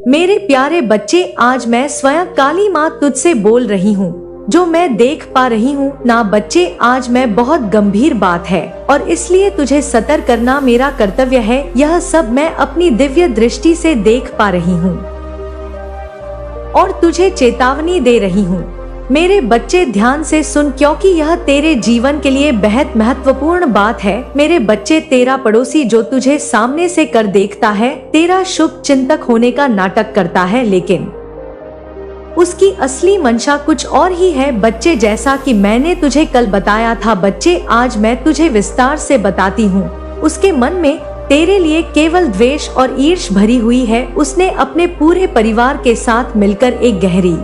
मेरे प्यारे बच्चे, आज मैं स्वयं काली माँ तुझसे बोल रही हूँ। जो मैं देख पा रही हूँ ना बच्चे, आज मैं बहुत गंभीर बात है और इसलिए तुझे सतर्क करना मेरा कर्तव्य है। यह सब मैं अपनी दिव्य दृष्टि से देख पा रही हूँ और तुझे चेतावनी दे रही हूँ। मेरे बच्चे, ध्यान से सुन, क्योंकि यह तेरे जीवन के लिए बेहद महत्वपूर्ण बात है। मेरे बच्चे, तेरा पड़ोसी जो तुझे सामने से कर देखता है, तेरा शुभ चिंतक होने का नाटक करता है, लेकिन उसकी असली मंशा कुछ और ही है। बच्चे, जैसा कि मैंने तुझे कल बताया था बच्चे, आज मैं तुझे विस्तार से बताती हूँ। उसके मन में तेरे लिए केवल द्वेष और ईर्ष भरी हुई है। उसने अपने पूरे परिवार के साथ मिलकर एक गहरी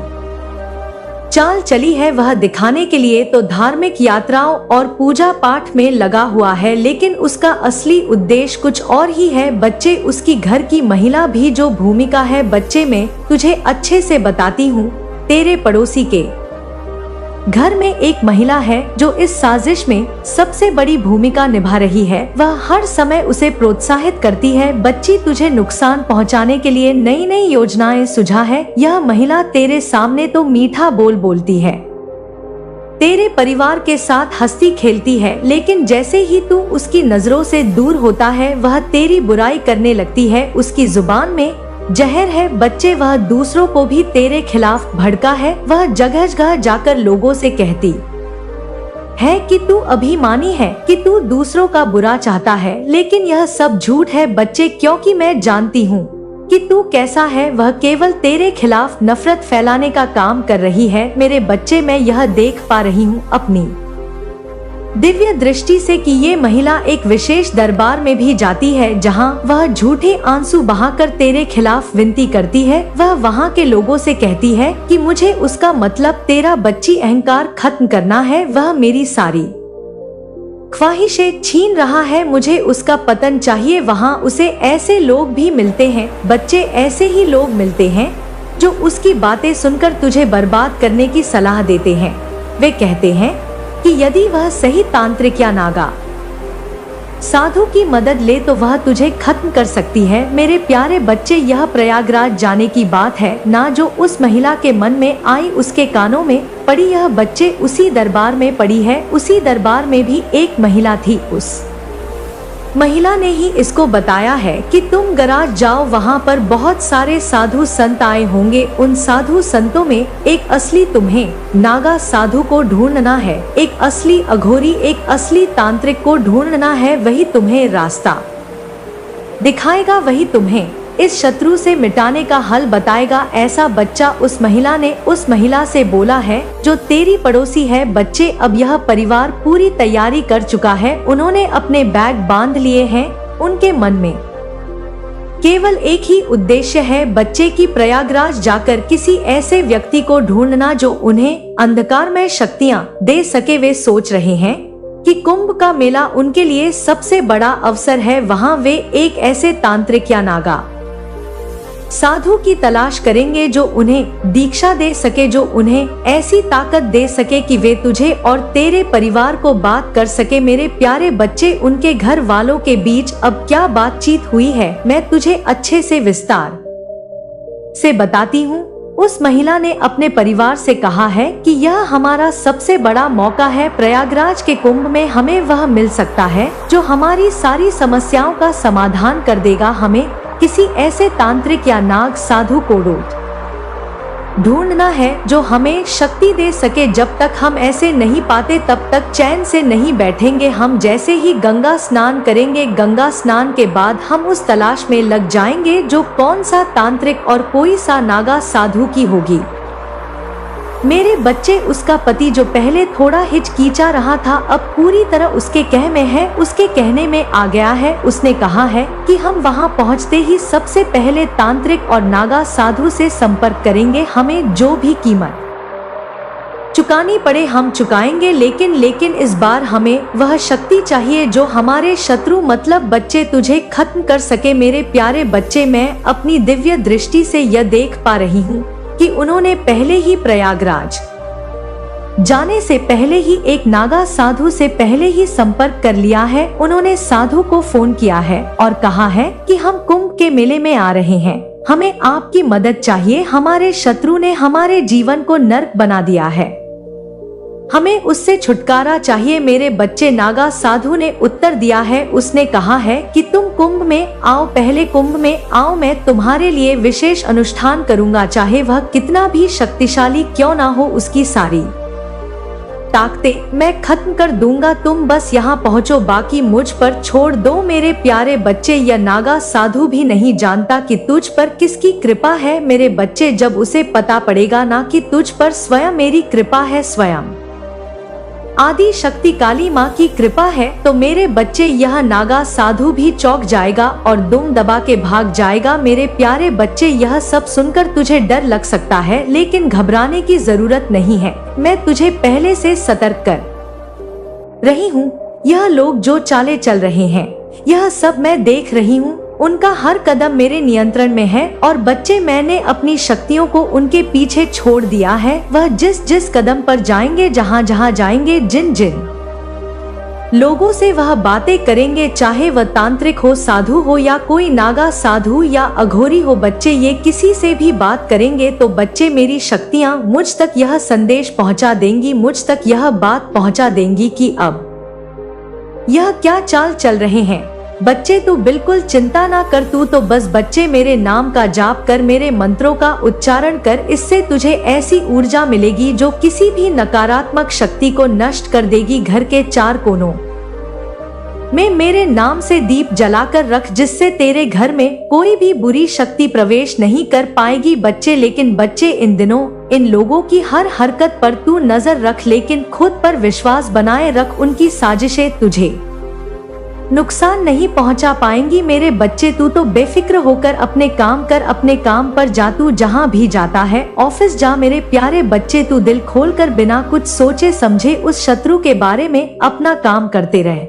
चाल चली है। वह दिखाने के लिए तो धार्मिक यात्राओं और पूजा पाठ में लगा हुआ है, लेकिन उसका असली उद्देश्य कुछ और ही है। बच्चे, उसकी घर की महिला भी जो भूमिका है बच्चे, मैं तुझे अच्छे से बताती हूँ। तेरे पड़ोसी के घर में एक महिला है जो इस साजिश में सबसे बड़ी भूमिका निभा रही है। वह हर समय उसे प्रोत्साहित करती है। बच्ची, तुझे नुकसान पहुंचाने के लिए नई नई योजनाएं सुझा है। यह महिला तेरे सामने तो मीठा बोल बोलती है, तेरे परिवार के साथ हंसती खेलती है, लेकिन जैसे ही तू उसकी नजरों से दूर होता है वह तेरी बुराई करने लगती है। उसकी जुबान में जहर है। बच्चे, वह दूसरों को भी तेरे खिलाफ भड़का है। वह जगह जगह जाकर लोगों से कहती है कि तू अभिमानी है, कि तू दूसरों का बुरा चाहता है, लेकिन यह सब झूठ है बच्चे, क्योंकि मैं जानती हूँ कि तू कैसा है। वह केवल तेरे खिलाफ नफरत फैलाने का काम कर रही है। मेरे बच्चे, मैं यह देख पा रही हूँ अपनी दिव्य दृष्टि से कि ये महिला एक विशेष दरबार में भी जाती है, जहाँ वह झूठे आंसू बहाकर तेरे खिलाफ विनती करती है। वह वहाँ के लोगों से कहती है कि मुझे उसका मतलब तेरा बच्ची अहंकार खत्म करना है। वह मेरी सारी ख्वाहिशें छीन रहा है, मुझे उसका पतन चाहिए। वहाँ उसे ऐसे लोग भी मिलते हैं बच्चे, ऐसे ही लोग मिलते हैं जो उसकी बातें सुनकर तुझे बर्बाद करने की सलाह देते हैं। वे कहते हैं कि यदि वह सही तांत्रिक या नागा साधु की मदद ले तो वह तुझे खत्म कर सकती है। मेरे प्यारे बच्चे, यह प्रयागराज जाने की बात है ना, जो उस महिला के मन में आई उसके कानों में पड़ी। यह बच्चे उसी दरबार में पड़ी है। उसी दरबार में भी एक महिला थी। उस महिला ने ही इसको बताया है कि तुम गराज जाओ, वहाँ पर बहुत सारे साधु संत आए होंगे। उन साधु संतों में एक असली तुम्हें नागा साधु को ढूंढना है, एक असली अघोरी, एक असली तांत्रिक को ढूंढना है। वही तुम्हें रास्ता दिखाएगा, वही तुम्हें इस शत्रु से मिटाने का हल बताएगा। ऐसा बच्चा उस महिला ने उस महिला से बोला है जो तेरी पड़ोसी है। बच्चे, अब यह परिवार पूरी तैयारी कर चुका है। उन्होंने अपने बैग बांध लिए हैं। उनके मन में केवल एक ही उद्देश्य है बच्चे की, प्रयागराज जाकर किसी ऐसे व्यक्ति को ढूंढना जो उन्हें अंधकारमय शक्तियाँ दे सके। वे सोच रहे हैं कि कुंभ का मेला उनके लिए सबसे बड़ा अवसर है। वहाँ वे एक ऐसे तांत्रिक या नागा साधु की तलाश करेंगे जो उन्हें दीक्षा दे सके, जो उन्हें ऐसी ताकत दे सके कि वे तुझे और तेरे परिवार को बात कर सके। मेरे प्यारे बच्चे, उनके घर वालों के बीच अब क्या बातचीत हुई है मैं तुझे अच्छे से विस्तार से बताती हूँ। उस महिला ने अपने परिवार से कहा है कि यह हमारा सबसे बड़ा मौका है। प्रयागराज के कुंभ में हमें वह मिल सकता है जो हमारी सारी समस्याओं का समाधान कर देगा। हमें किसी ऐसे तांत्रिक या नाग साधु को ढूंढना है जो हमें शक्ति दे सके। जब तक हम ऐसे नहीं पाते तब तक चैन से नहीं बैठेंगे। हम जैसे ही गंगा स्नान करेंगे, गंगा स्नान के बाद हम उस तलाश में लग जाएंगे जो कौन सा तांत्रिक और कोई सा नागा साधु की होगी। मेरे बच्चे, उसका पति जो पहले थोड़ा हिचकिचा रहा था अब पूरी तरह उसके कह में है, उसके कहने में आ गया है। उसने कहा है कि हम वहां पहुंचते ही सबसे पहले तांत्रिक और नागा साधु से संपर्क करेंगे। हमें जो भी कीमत चुकानी पड़े हम चुकाएंगे, लेकिन इस बार हमें वह शक्ति चाहिए जो हमारे शत्रु मतलब बच्चे तुझे खत्म कर सके। मेरे प्यारे बच्चे, मैं अपनी दिव्य दृष्टि से यह देख पा रही हूँ कि उन्होंने पहले ही प्रयागराज जाने से पहले ही एक नागा साधु से पहले ही संपर्क कर लिया है। उन्होंने साधु को फोन किया है और कहा है कि हम कुंभ के मेले में आ रहे हैं, हमें आपकी मदद चाहिए। हमारे शत्रु ने हमारे जीवन को नर्क बना दिया है, हमें उससे छुटकारा चाहिए। मेरे बच्चे, नागा साधु ने उत्तर दिया है। उसने कहा है कि तुम कुंभ में आओ, पहले कुंभ में आओ, मैं तुम्हारे लिए विशेष अनुष्ठान करूंगा, चाहे वह कितना भी शक्तिशाली क्यों ना हो। उसकी सारी ताकतें मैं खत्म कर दूंगा, तुम बस यहाँ पहुँचो, बाकी मुझ पर छोड़ दो। मेरे प्यारे बच्चे, यह नागा साधु भी नहीं जानता कि तुझ पर किसकी कृपा है। मेरे बच्चे, जब उसे पता पड़ेगा ना कि तुझ पर स्वयं मेरी कृपा है, स्वयं आदि शक्ति काली माँ की कृपा है, तो मेरे बच्चे यह नागा साधु भी चौंक जाएगा और दुम दबा के भाग जाएगा। मेरे प्यारे बच्चे, यह सब सुनकर तुझे डर लग सकता है, लेकिन घबराने की जरूरत नहीं है। मैं तुझे पहले से सतर्क कर रही हूँ। यह लोग जो चाले चल रहे हैं, यह सब मैं देख रही हूँ। उनका हर कदम मेरे नियंत्रण में है। और बच्चे, मैंने अपनी शक्तियों को उनके पीछे छोड़ दिया है। वह जिस जिस कदम पर जाएंगे, जहाँ जहाँ जाएंगे, जिन जिन लोगों से वह बातें करेंगे, चाहे वह तांत्रिक हो, साधु हो या कोई नागा साधु या अघोरी हो, बच्चे ये किसी से भी बात करेंगे तो बच्चे मेरी शक्तियाँ मुझ तक यह संदेश पहुँचा देंगी, मुझ तक यह बात पहुँचा देंगी कि अब यह क्या चाल चल रहे हैं। बच्चे, तू बिल्कुल चिंता ना कर, तू तो बस बच्चे मेरे नाम का जाप कर, मेरे मंत्रों का उच्चारण कर। इससे तुझे ऐसी ऊर्जा मिलेगी जो किसी भी नकारात्मक शक्ति को नष्ट कर देगी। घर के चार कोनों में मेरे नाम से दीप जलाकर रख, जिससे तेरे घर में कोई भी बुरी शक्ति प्रवेश नहीं कर पाएगी। बच्चे, लेकिन बच्चे, इन दिनों इन लोगों की हर हरकत पर तू नजर रख, लेकिन खुद पर विश्वास बनाए रख। उनकी साजिशें तुझे नुकसान नहीं पहुंचा पाएंगी। मेरे बच्चे, तू तो बेफिक्र होकर अपने काम कर, अपने काम पर जा, तू जहां भी जाता है ऑफिस जा। मेरे प्यारे बच्चे, तू दिल खोलकर बिना कुछ सोचे समझे उस शत्रु के बारे में अपना काम करते रहे,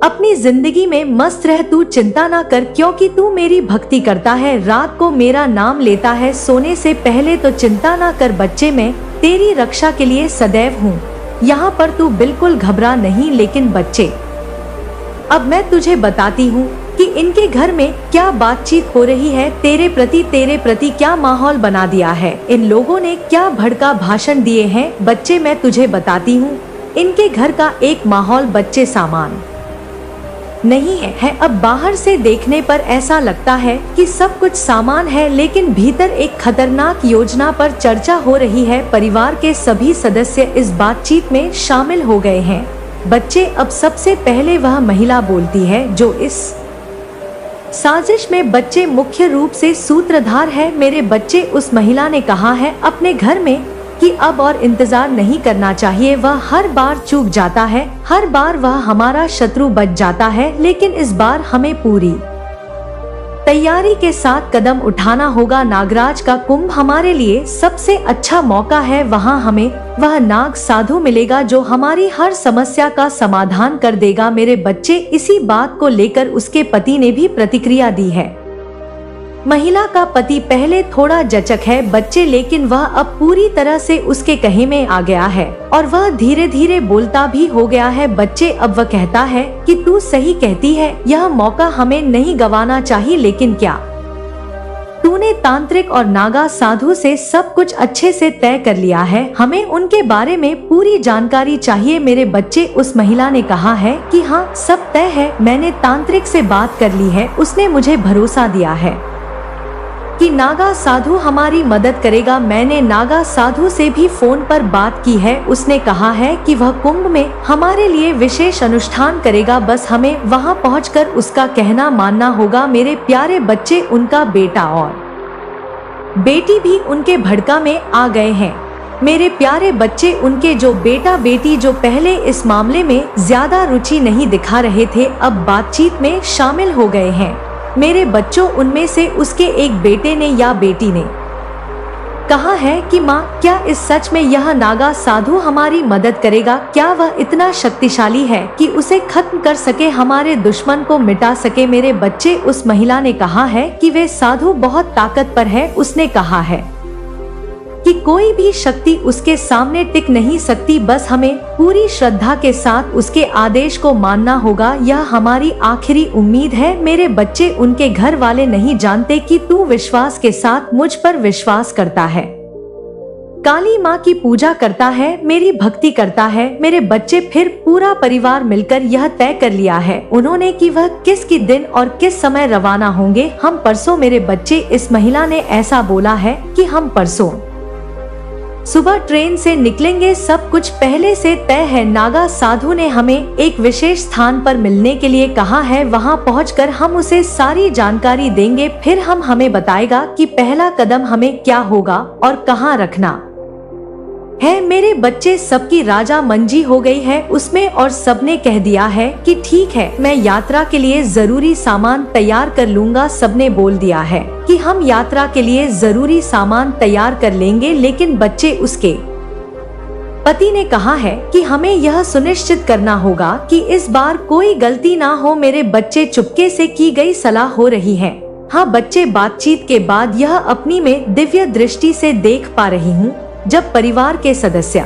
अपनी जिंदगी में मस्त रह। तू चिंता ना कर, क्योंकि तू मेरी भक्ति करता है, रात को मेरा नाम लेता है, सोने से पहले तो चिंता ना कर। बच्चे, मैं तेरी रक्षा के लिए सदैव हूँ, यहाँ पर तू बिल्कुल घबरा नहीं। लेकिन बच्चे, अब मैं तुझे बताती हूँ कि इनके घर में क्या बातचीत हो रही है, तेरे प्रति क्या माहौल बना दिया है, इन लोगों ने क्या भड़का भाषण दिए हैं। बच्चे, मैं तुझे बताती हूँ, इनके घर का एक माहौल बच्चे सामान नहीं है। अब बाहर से देखने पर ऐसा लगता है कि सब कुछ सामान है, लेकिन भीतर एक खतरनाक योजना पर चर्चा हो रही है। परिवार के सभी सदस्य इस बातचीत में शामिल हो गए हैं। बच्चे, अब सबसे पहले वह महिला बोलती है जो इस साजिश में बच्चे मुख्य रूप से सूत्रधार है। मेरे बच्चे, उस महिला ने कहा है अपने घर में कि अब और इंतजार नहीं करना चाहिए। वह हर बार चूक जाता है, हर बार वह हमारा शत्रु बच जाता है, लेकिन इस बार हमें पूरी तैयारी के साथ कदम उठाना होगा। नागराज का कुंभ हमारे लिए सबसे अच्छा मौका है। वहाँ हमें वह नाग साधु मिलेगा जो हमारी हर समस्या का समाधान कर देगा। मेरे बच्चे, इसी बात को लेकर उसके पति ने भी प्रतिक्रिया दी है। महिला का पति पहले थोड़ा जचक है बच्चे, लेकिन वह अब पूरी तरह से उसके कहे में आ गया है और वह धीरे धीरे बोलता भी हो गया है। बच्चे, अब वह कहता है कि तू सही कहती है, यह मौका हमें नहीं गंवाना चाहिए। लेकिन क्या तूने तांत्रिक और नागा साधु से सब कुछ अच्छे से तय कर लिया है? हमें उनके बारे में पूरी जानकारी चाहिए। मेरे बच्चे, उस महिला ने कहा है कि हाँ, सब तय है, मैंने तांत्रिक से बात कर ली है, उसने मुझे भरोसा दिया है कि नागा साधु हमारी मदद करेगा। मैंने नागा साधु से भी फोन पर बात की है, उसने कहा है कि वह कुंभ में हमारे लिए विशेष अनुष्ठान करेगा, बस हमें वहां पहुंचकर उसका कहना मानना होगा। मेरे प्यारे बच्चे, उनका बेटा और बेटी भी उनके भड़का में आ गए हैं। मेरे प्यारे बच्चे, उनके जो बेटा बेटी जो पहले इस मामले में ज्यादा रुचि नहीं दिखा रहे थे, अब बातचीत में शामिल हो गए हैं। मेरे बच्चों, उनमें से उसके एक बेटे ने या बेटी ने कहा है कि माँ, क्या इस सच में यह नागा साधु हमारी मदद करेगा? क्या वह इतना शक्तिशाली है कि उसे खत्म कर सके, हमारे दुश्मन को मिटा सके? मेरे बच्चे, उस महिला ने कहा है कि वे साधु बहुत ताकतवर है। उसने कहा है कि कोई भी शक्ति उसके सामने टिक नहीं सकती। बस हमें पूरी श्रद्धा के साथ उसके आदेश को मानना होगा। यह हमारी आखिरी उम्मीद है। मेरे बच्चे, उनके घर वाले नहीं जानते कि तू विश्वास के साथ मुझ पर विश्वास करता है, काली माँ की पूजा करता है, मेरी भक्ति करता है। मेरे बच्चे, फिर पूरा परिवार मिलकर यह तय कर लिया है उन्होंने कि वह किस दिन और किस समय रवाना होंगे। हम परसों, मेरे बच्चे, इस महिला ने ऐसा बोला है कि हम परसों सुबह ट्रेन से निकलेंगे। सब कुछ पहले से तय है। नागा साधु ने हमें एक विशेष स्थान पर मिलने के लिए कहा है। वहां पहुंचकर हम उसे सारी जानकारी देंगे। फिर हमें बताएगा कि पहला कदम हमें क्या होगा और कहां रखना है। मेरे बच्चे, सबकी राजा मंजी हो गई है उसमें और सबने कह दिया है कि ठीक है, मैं यात्रा के लिए जरूरी सामान तैयार कर लूंगा। सबने बोल दिया है कि हम यात्रा के लिए जरूरी सामान तैयार कर लेंगे। लेकिन बच्चे, उसके पति ने कहा है कि हमें यह सुनिश्चित करना होगा कि इस बार कोई गलती ना हो। मेरे बच्चे, चुपके से की गई सलाह हो रही है। हाँ बच्चे, बातचीत के बाद यह अपनी में दिव्य दृष्टि से देख पा रही हूँ। जब परिवार के सदस्य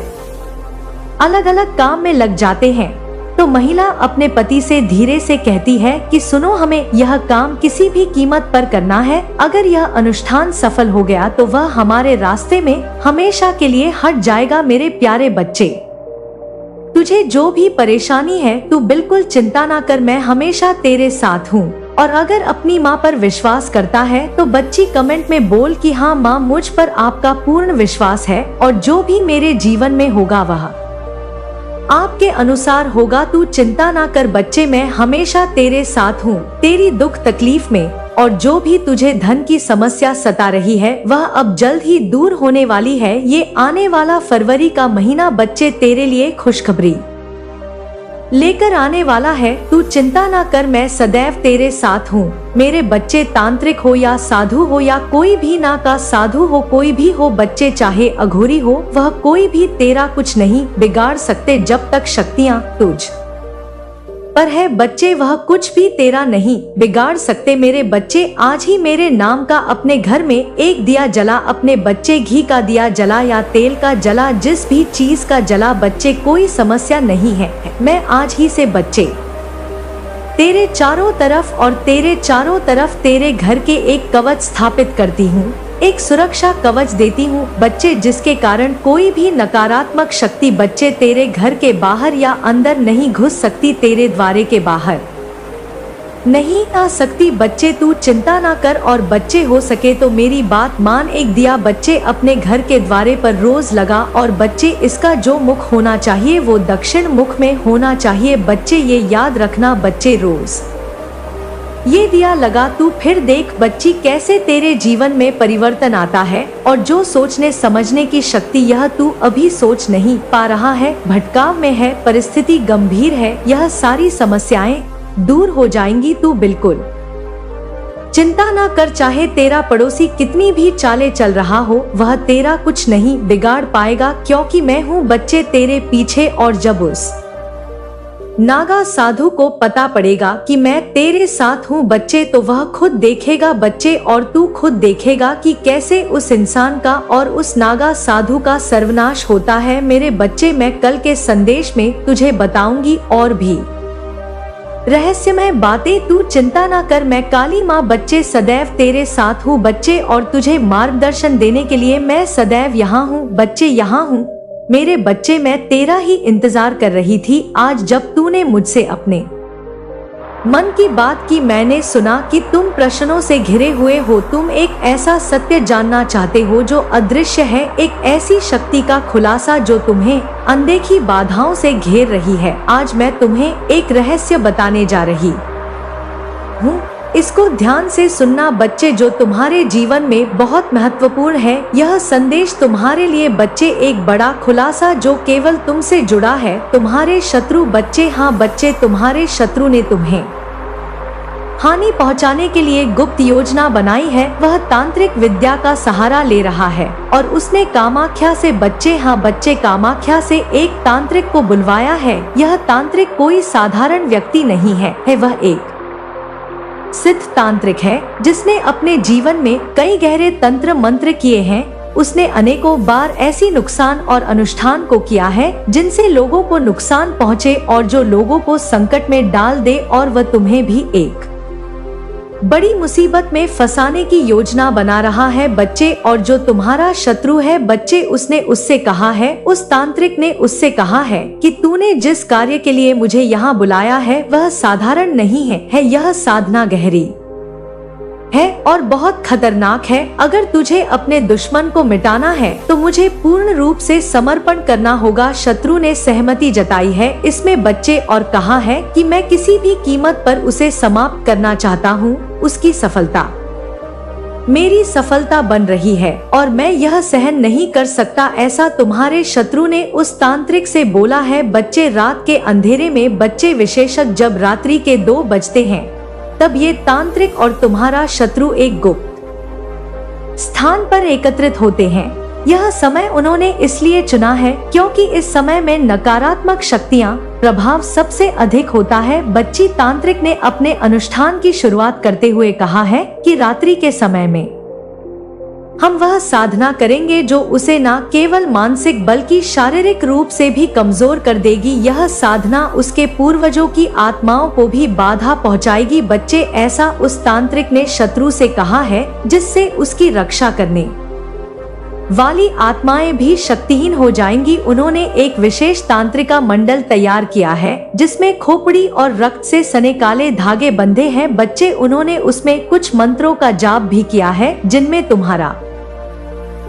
अलग अलग काम में लग जाते हैं तो महिला अपने पति से धीरे से कहती है कि सुनो, हमें यह काम किसी भी कीमत पर करना है। अगर यह अनुष्ठान सफल हो गया तो वह हमारे रास्ते में हमेशा के लिए हट जाएगा। मेरे प्यारे बच्चे, तुझे जो भी परेशानी है तू बिल्कुल चिंता ना कर, मैं हमेशा तेरे साथ हूँ। और अगर अपनी माँ पर विश्वास करता है तो बच्ची कमेंट में बोल कि हाँ माँ, मुझ पर आपका पूर्ण विश्वास है और जो भी मेरे जीवन में होगा वह आपके अनुसार होगा। तू चिंता ना कर बच्चे, मैं हमेशा तेरे साथ हूँ तेरी दुख तकलीफ में। और जो भी तुझे धन की समस्या सता रही है वह अब जल्द ही दूर होने वाली है। ये आने वाला फरवरी का महीना बच्चे तेरे लिए खुशखबरी लेकर आने वाला है। तू चिंता ना कर, मैं सदैव तेरे साथ हूँ। मेरे बच्चे, तांत्रिक हो या साधु हो या कोई भी ना का साधु हो, कोई भी हो बच्चे, चाहे अघोरी हो, वह कोई भी तेरा कुछ नहीं बिगाड़ सकते। जब तक शक्तियाँ तुझ पर है बच्चे, वह कुछ भी तेरा नहीं बिगाड़ सकते। मेरे बच्चे, आज ही मेरे नाम का अपने घर में एक दिया जला। अपने बच्चे, घी का दिया जला या तेल का जला, जिस भी चीज का जला बच्चे, कोई समस्या नहीं है। मैं आज ही से बच्चे तेरे चारों तरफ और तेरे चारों तरफ तेरे घर के एक कवच स्थापित करती हूँ, एक सुरक्षा कवच देती हूँ बच्चे, जिसके कारण कोई भी नकारात्मक शक्ति बच्चे तेरे घर के बाहर या अंदर नहीं घुस सकती, तेरे द्वारे के बाहर नहीं आ सकती। बच्चे, तू चिंता ना कर और बच्चे, हो सके तो मेरी बात मान। एक दिया बच्चे अपने घर के द्वारे पर रोज लगा और बच्चे, इसका जो मुख होना चाहिए वो दक्षिण मुख में होना चाहिए। बच्चे, ये याद रखना बच्चे, रोज ये दिया लगा तू, फिर देख बच्ची कैसे तेरे जीवन में परिवर्तन आता है। और जो सोचने समझने की शक्ति यह तू अभी सोच नहीं पा रहा है, भटकाव में है, परिस्थिति गंभीर है, यह सारी समस्याएं दूर हो जाएंगी। तू बिल्कुल चिंता ना कर, चाहे तेरा पड़ोसी कितनी भी चाले चल रहा हो, वह तेरा कुछ नहीं बिगाड़ पाएगा, क्योंकि मैं हूँ बच्चे तेरे पीछे। और जब उस नागा साधु को पता पड़ेगा कि मैं तेरे साथ हूँ बच्चे, तो वह खुद देखेगा बच्चे, और तू खुद देखेगा कि कैसे उस इंसान का और उस नागा साधु का सर्वनाश होता है। मेरे बच्चे, मैं कल के संदेश में तुझे बताऊंगी और भी रहस्यमय बातें। तू चिंता ना कर, मैं काली माँ बच्चे सदैव तेरे साथ हूँ बच्चे, और तुझे मार्गदर्शन देने के लिए मैं सदैव यहाँ हूँ बच्चे, यहाँ हूँ। मेरे बच्चे, मैं तेरा ही इंतजार कर रही थी। आज जब तूने मुझसे अपने मन की बात की, मैंने सुना कि तुम प्रश्नों से घिरे हुए हो। तुम एक ऐसा सत्य जानना चाहते हो जो अदृश्य है, एक ऐसी शक्ति का खुलासा जो तुम्हें अनदेखी बाधाओं से घेर रही है। आज मैं तुम्हें एक रहस्य बताने जा रही हूँ, इसको ध्यान से सुनना बच्चे, जो तुम्हारे जीवन में बहुत महत्वपूर्ण है। यह संदेश तुम्हारे लिए बच्चे, एक बड़ा खुलासा जो केवल तुमसे जुड़ा है। तुम्हारे शत्रु बच्चे, हाँ बच्चे, तुम्हारे शत्रु ने तुम्हें हानि पहुंचाने के लिए गुप्त योजना बनाई है। वह तांत्रिक विद्या का सहारा ले रहा है और उसने कामाख्या से बच्चे, हाँ बच्चे, कामाख्या से एक तांत्रिक को बुलवाया है। यह तांत्रिक कोई साधारण व्यक्ति नहीं है, वह एक सिद्ध तांत्रिक है जिसने अपने जीवन में कई गहरे तंत्र मंत्र किए हैं। उसने अनेकों बार ऐसी नुकसान और अनुष्ठान को किया है जिनसे लोगों को नुकसान पहुँचे और जो लोगों को संकट में डाल दे, और वह तुम्हें भी एक बड़ी मुसीबत में फंसाने की योजना बना रहा है बच्चे। और जो तुम्हारा शत्रु है बच्चे, उसने उससे कहा है, उस तांत्रिक ने उससे कहा है कि तूने जिस कार्य के लिए मुझे यहाँ बुलाया है वह साधारण नहीं है, यह साधना गहरी है और बहुत खतरनाक है। अगर तुझे अपने दुश्मन को मिटाना है तो मुझे पूर्ण रूप से समर्पण करना होगा। शत्रु ने सहमति जताई है इसमें बच्चे, और कहा है कि मैं किसी भी कीमत पर उसे समाप्त करना चाहता हूँ। उसकी सफलता मेरी सफलता बन रही है और मैं यह सहन नहीं कर सकता, ऐसा तुम्हारे शत्रु ने उस तांत्रिक से बोला है। बच्चे, रात के अंधेरे में बच्चे, विशेषतः जब रात्रि के 2 बजते हैं, तब ये तांत्रिक और तुम्हारा शत्रु एक गुप्त स्थान पर एकत्रित होते हैं। यह समय उन्होंने इसलिए चुना है क्योंकि इस समय में नकारात्मक शक्तियां प्रभाव सबसे अधिक होता है। बच्ची, तांत्रिक ने अपने अनुष्ठान की शुरुआत करते हुए कहा है कि रात्रि के समय में हम वह साधना करेंगे जो उसे न केवल मानसिक बल्कि शारीरिक रूप से भी कमजोर कर देगी। यह साधना उसके पूर्वजों की आत्माओं को भी बाधा पहुंचाएगी। बच्चे, ऐसा उस तांत्रिक ने शत्रु से कहा है जिससे उसकी रक्षा करने वाली आत्माएं भी शक्तिहीन हो जाएंगी। उन्होंने एक विशेष तांत्रिका मंडल तैयार किया है जिसमें खोपड़ी और रक्त से सने काले धागे बंधे हैं। बच्चे, उन्होंने उसमें कुछ मंत्रों का जाप भी किया है जिनमें तुम्हारा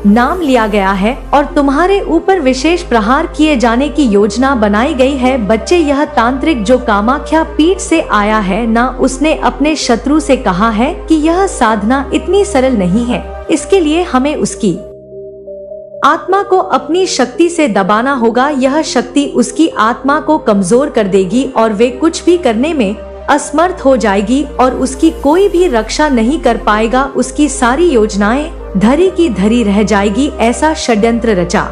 नाम लिया गया है और तुम्हारे ऊपर विशेष प्रहार किए जाने की योजना बनाई गई है। बच्चे, यह तांत्रिक जो कामाख्या पीठ से आया है ना, उसने अपने शत्रु से कहा है कि यह साधना इतनी सरल नहीं है, इसके लिए हमें उसकी आत्मा को अपनी शक्ति से दबाना होगा। यह शक्ति उसकी आत्मा को कमजोर कर देगी और वे कुछ भी करने में असमर्थ हो जाएगी और उसकी कोई भी रक्षा नहीं कर पाएगा। उसकी सारी योजनाएं धरी की धरी रह जाएगी। ऐसा षड्यंत्र रचा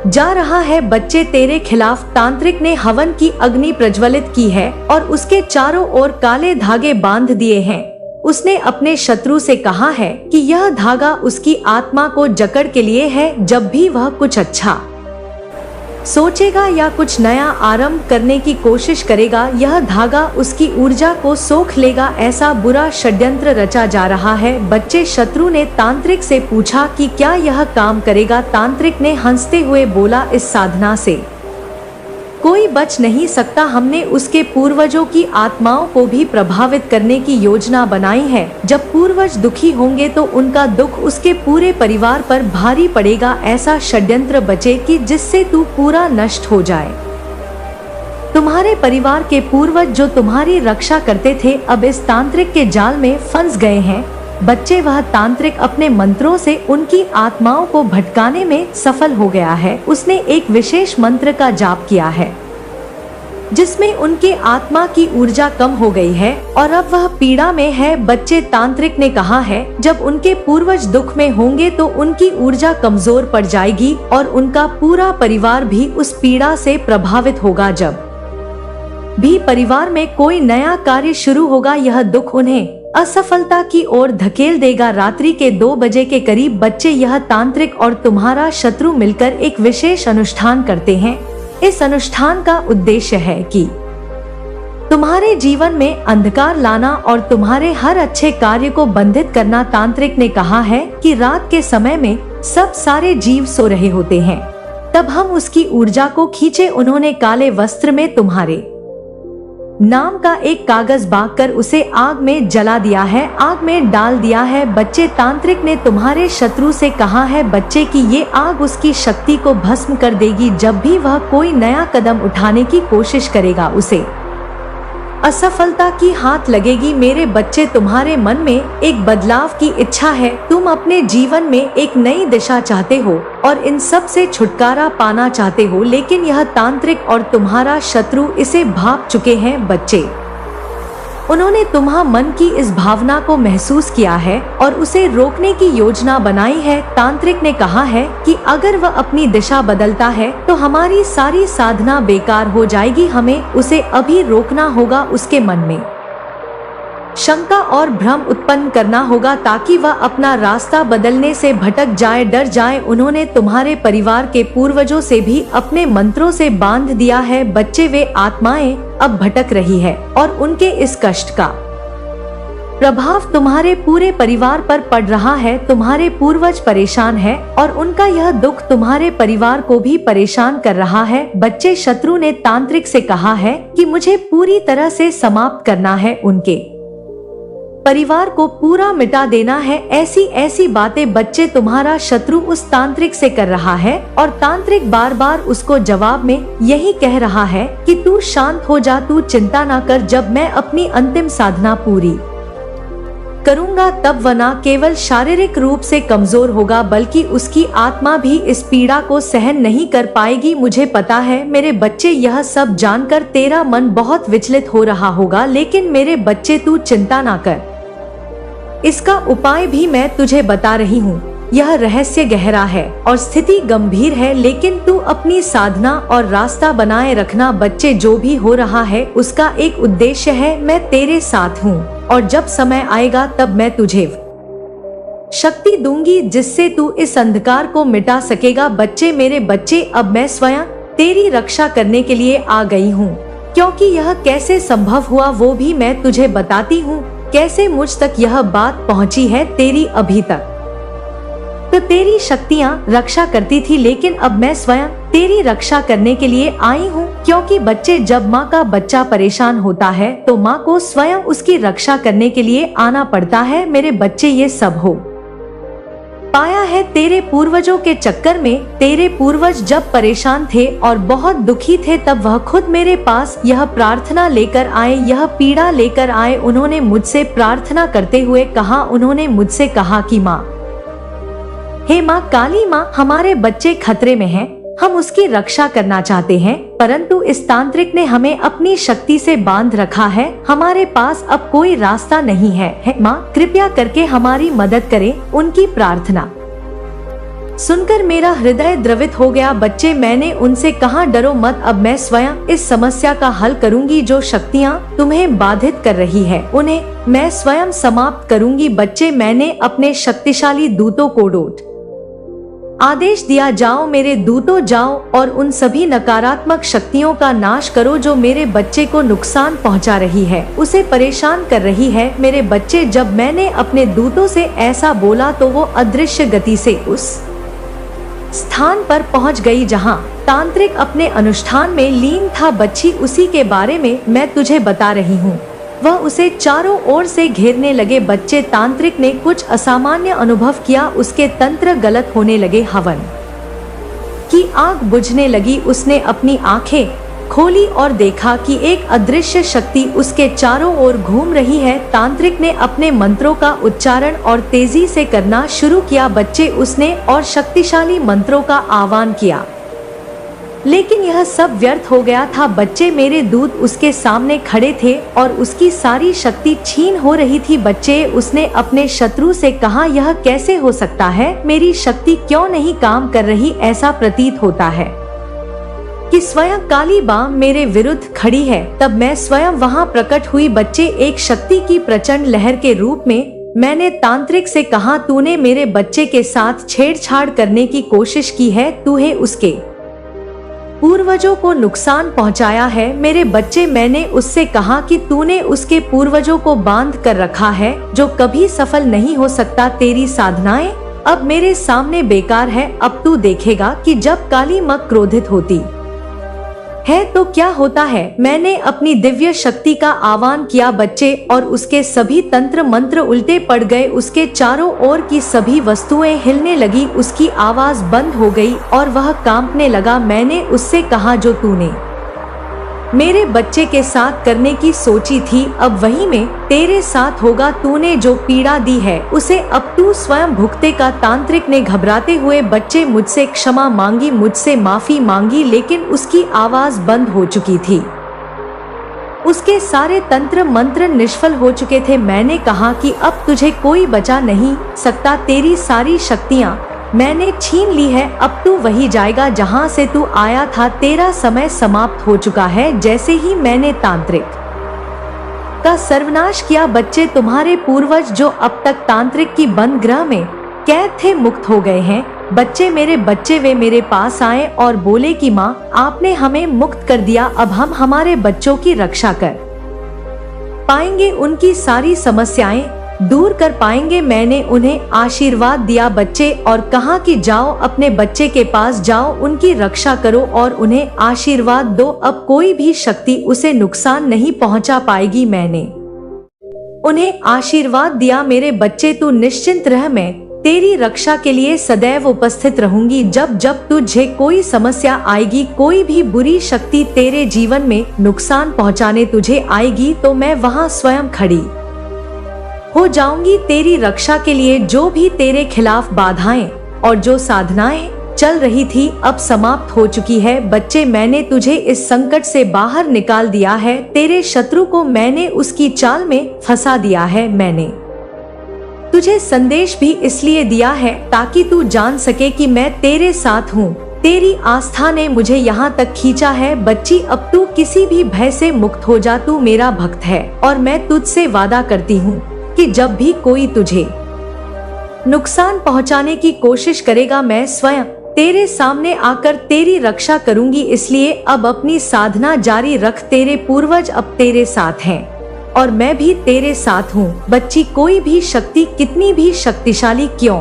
जा रहा है। बच्चे, तेरे खिलाफ तांत्रिक ने हवन की अग्नि प्रज्वलित की है और उसके चारों ओर काले धागे बांध दिए हैं। उसने अपने शत्रु से कहा है कि यह धागा उसकी आत्मा को जकड़ के लिए है। जब भी वह कुछ अच्छा सोचेगा या कुछ नया आरंभ करने की कोशिश करेगा, यह धागा उसकी ऊर्जा को सोख लेगा। ऐसा बुरा षड्यंत्र रचा जा रहा है। बच्चे, शत्रु ने तांत्रिक से पूछा कि क्या यह काम करेगा। तांत्रिक ने हंसते हुए बोला, इस साधना से कोई बच नहीं सकता। हमने उसके पूर्वजों की आत्माओं को भी प्रभावित करने की योजना बनाई है। जब पूर्वज दुखी होंगे तो उनका दुख उसके पूरे परिवार पर भारी पड़ेगा। ऐसा षड्यंत्र बचे कि जिससे तू पूरा नष्ट हो जाए। तुम्हारे परिवार के पूर्वज जो तुम्हारी रक्षा करते थे अब इस तांत्रिक के जाल में फंस गए हैं। बच्चे, वह तांत्रिक अपने मंत्रों से उनकी आत्माओं को भटकाने में सफल हो गया है। उसने एक विशेष मंत्र का जाप किया है जिसमें उनके आत्मा की ऊर्जा कम हो गई है और अब वह पीड़ा में है। बच्चे, तांत्रिक ने कहा है जब उनके पूर्वज दुख में होंगे तो उनकी ऊर्जा कमजोर पड़ जाएगी और उनका पूरा परिवार भी उस पीड़ा से प्रभावित होगा। जब भी परिवार में कोई नया कार्य शुरू होगा, यह दुख उन्हें असफलता की ओर धकेल देगा। रात्रि के 2 बजे के करीब बच्चे, यह तांत्रिक और तुम्हारा शत्रु मिलकर एक विशेष अनुष्ठान करते हैं। इस अनुष्ठान का उद्देश्य है कि तुम्हारे जीवन में अंधकार लाना और तुम्हारे हर अच्छे कार्य को बंधित करना। तांत्रिक ने कहा है कि रात के समय में सब सारे जीव सो रहे होते हैं, तब हम उसकी ऊर्जा को खींचे। उन्होंने काले वस्त्र में तुम्हारे नाम का एक कागज बांधकर उसे आग में जला दिया है, आग में डाल दिया है। बच्चे, तांत्रिक ने तुम्हारे शत्रु से कहा है बच्चे कि ये आग उसकी शक्ति को भस्म कर देगी। जब भी वह कोई नया कदम उठाने की कोशिश करेगा उसे असफलता की हाथ लगेगी। मेरे बच्चे, तुम्हारे मन में एक बदलाव की इच्छा है। तुम अपने जीवन में एक नई दिशा चाहते हो और इन सब से छुटकारा पाना चाहते हो, लेकिन यह तांत्रिक और तुम्हारा शत्रु इसे भांप चुके हैं। बच्चे, उन्होंने तुम्हारे मन की इस भावना को महसूस किया है और उसे रोकने की योजना बनाई है। तांत्रिक ने कहा है कि अगर वह अपनी दिशा बदलता है तो हमारी सारी साधना बेकार हो जाएगी। हमें उसे अभी रोकना होगा। उसके मन में शंका और भ्रम उत्पन्न करना होगा ताकि वह अपना रास्ता बदलने से भटक जाए, डर जाए। उन्होंने तुम्हारे परिवार के पूर्वजों से भी अपने मंत्रों से बांध दिया है। बच्चे, वे आत्माएं अब भटक रही है और उनके इस कष्ट का प्रभाव तुम्हारे पूरे परिवार पर पड़ रहा है। तुम्हारे पूर्वज परेशान है और उनका यह दुख तुम्हारे परिवार को भी परेशान कर रहा है। बच्चे, शत्रु ने तांत्रिक से कहा है कि मुझे पूरी तरह से समाप्त करना है, उनके परिवार को पूरा मिटा देना है। ऐसी ऐसी बातें बच्चे तुम्हारा शत्रु उस तांत्रिक से कर रहा है और तांत्रिक बार बार उसको जवाब में यही कह रहा है कि तू शांत हो जा, तू चिंता ना कर। जब मैं अपनी अंतिम साधना पूरी करूंगा तब वह न केवल शारीरिक रूप से कमजोर होगा बल्कि उसकी आत्मा भी इस पीड़ा को सहन नहीं कर पाएगी। मुझे पता है मेरे बच्चे, यह सब जानकर तेरा मन बहुत विचलित हो रहा होगा, लेकिन मेरे बच्चे तू चिंता ना कर, इसका उपाय भी मैं तुझे बता रही हूँ। यह रहस्य गहरा है और स्थिति गंभीर है, लेकिन तू अपनी साधना और रास्ता बनाए रखना। बच्चे, जो भी हो रहा है उसका एक उद्देश्य है। मैं तेरे साथ हूँ और जब समय आएगा तब मैं तुझे शक्ति दूंगी जिससे तू इस अंधकार को मिटा सकेगा। बच्चे, मेरे बच्चे, अब मैं स्वयं तेरी रक्षा करने के लिए आ गई हूँ, क्योंकि यह कैसे संभव हुआ वो भी मैं तुझे बताती हूँ। कैसे मुझ तक यह बात पहुँची है तेरी अभी तक तो तेरी शक्तियाँ रक्षा करती थी, लेकिन अब मैं स्वयं तेरी रक्षा करने के लिए आई हूँ। क्योंकि बच्चे, जब माँ का बच्चा परेशान होता है तो माँ को स्वयं उसकी रक्षा करने के लिए आना पड़ता है। मेरे बच्चे, ये सब हो पाया है तेरे पूर्वजों के चक्कर में। तेरे पूर्वज जब परेशान थे और बहुत दुखी थे तब वह खुद मेरे पास यह प्रार्थना लेकर आए, यह पीड़ा लेकर आए। उन्होंने मुझसे प्रार्थना करते हुए कहा, उन्होंने मुझसे कहा कि माँ, हे माँ काली माँ, हमारे बच्चे खतरे में हैं, हम उसकी रक्षा करना चाहते हैं, परंतु इस तांत्रिक ने हमें अपनी शक्ति से बांध रखा है। हमारे पास अब कोई रास्ता नहीं है। माँ, कृपया करके हमारी मदद करें। उनकी प्रार्थना सुनकर मेरा हृदय द्रवित हो गया। बच्चे, मैंने उनसे कहा, डरो मत, अब मैं स्वयं इस समस्या का हल करूंगी। जो शक्तियाँ तुम्हें बाधित कर रही है उन्हें मैं स्वयं समाप्त करूंगी। बच्चे, मैंने अपने शक्तिशाली दूतों को आदेश दिया, जाओ मेरे दूतों, जाओ और उन सभी नकारात्मक शक्तियों का नाश करो जो मेरे बच्चे को नुकसान पहुंचा रही है, उसे परेशान कर रही है। मेरे बच्चे, जब मैंने अपने दूतों से ऐसा बोला तो वो अदृश्य गति से उस स्थान पर पहुंच गई जहां तांत्रिक अपने अनुष्ठान में लीन था। बच्ची, उसी के बारे में मैं तुझे बता रही हूँ। वह उसे चारों ओर से घेरने लगे। बच्चे, तांत्रिक ने कुछ असामान्य अनुभव किया। उसके तंत्र गलत होने लगे, हवन की आग बुझने लगी। उसने अपनी आंखें खोली और देखा कि एक अदृश्य शक्ति उसके चारों ओर घूम रही है। तांत्रिक ने अपने मंत्रों का उच्चारण और तेजी से करना शुरू किया। बच्चे, उसने और शक्तिशाली मंत्रों का आह्वान किया, लेकिन यह सब व्यर्थ हो गया था। बच्चे, मेरे दूत उसके सामने खड़े थे और उसकी सारी शक्ति छीन हो रही थी। बच्चे, उसने अपने शत्रु से कहा, यह कैसे हो सकता है? मेरी शक्ति क्यों नहीं काम कर रही? ऐसा प्रतीत होता है कि स्वयं काली मां मेरे विरुद्ध खड़ी है। तब मैं स्वयं वहां प्रकट हुई। बच्चे, एक शक्ति की प्रचंड लहर के रूप में मैंने तांत्रिक से कहा, तूने मेरे बच्चे के साथ छेड़छाड़ करने की कोशिश की है, तूहे उसके पूर्वजों को नुकसान पहुंचाया है। मेरे बच्चे, मैंने उससे कहा कि तूने उसके पूर्वजों को बांध कर रखा है जो कभी सफल नहीं हो सकता। तेरी साधनाएं अब मेरे सामने बेकार है। अब तू देखेगा कि जब काली मां क्रोधित होती है तो क्या होता है। मैंने अपनी दिव्य शक्ति का आह्वान किया बच्चे, और उसके सभी तंत्र मंत्र उल्टे पड़ गए। उसके चारों ओर की सभी वस्तुएं हिलने लगी। उसकी आवाज बंद हो गई और वह कांपने लगा। मैंने उससे कहा, जो तूने मेरे बच्चे के साथ करने की सोची थी अब वही में तेरे साथ होगा। तूने जो पीड़ा दी है उसे अब तू स्वयं भुगतेगा। तांत्रिक ने घबराते हुए बच्चे मुझसे क्षमा मांगी, मुझसे माफी मांगी, लेकिन उसकी आवाज बंद हो चुकी थी। उसके सारे तंत्र मंत्र निष्फल हो चुके थे। मैंने कहा कि अब तुझे कोई बचा नहीं सकता। तेरी सारी शक्तियाँ मैंने छीन ली है। अब तू वही जाएगा जहां से तू आया था। तेरा समय समाप्त हो चुका है। जैसे ही मैंने तांत्रिक आपका सर्वनाश किया। बच्चे, तुम्हारे पूर्वज जो अब तक तांत्रिक की बंद गृह में कैद थे मुक्त हो गए हैं। बच्चे, मेरे बच्चे, वे मेरे पास आए और बोले कि माँ, आपने हमें मुक्त कर दिया, अब हम हमारे बच्चों की रक्षा कर पाएंगे, उनकी सारी समस्याएं दूर कर पाएंगे। मैंने उन्हें आशीर्वाद दिया बच्चे, और कहा कि जाओ अपने बच्चे के पास जाओ, उनकी रक्षा करो और उन्हें आशीर्वाद दो, अब कोई भी शक्ति उसे नुकसान नहीं पहुंचा पाएगी। मैंने उन्हें आशीर्वाद दिया, मेरे बच्चे तू निश्चिंत रह, मैं तेरी रक्षा के लिए सदैव उपस्थित रहूंगी। जब जब तुझे कोई समस्या आएगी, कोई भी बुरी शक्ति तेरे जीवन में नुकसान पहुंचाने तुझे आएगी, तो मैं वहां स्वयं खड़ी हो जाऊंगी तेरी रक्षा के लिए। जो भी तेरे खिलाफ बाधाएं और जो साधनाएं चल रही थी अब समाप्त हो चुकी है। बच्चे, मैंने तुझे इस संकट से बाहर निकाल दिया है, तेरे शत्रु को मैंने उसकी चाल में फंसा दिया है। मैंने तुझे संदेश भी इसलिए दिया है ताकि तू जान सके कि मैं तेरे साथ हूँ। तेरी आस्था ने मुझे यहाँ तक खींचा है। बच्ची, अब तू किसी भी भय से मुक्त हो जा, तू मेरा भक्त है और मैं तुझसे वादा करती हूँ कि जब भी कोई तुझे नुकसान पहुँचाने की कोशिश करेगा, मैं स्वयं तेरे सामने आकर तेरी रक्षा करूंगी। इसलिए अब अपनी साधना जारी रख, तेरे पूर्वज अब तेरे साथ हैं और मैं भी तेरे साथ हूँ। बच्ची, कोई भी शक्ति कितनी भी शक्तिशाली क्यों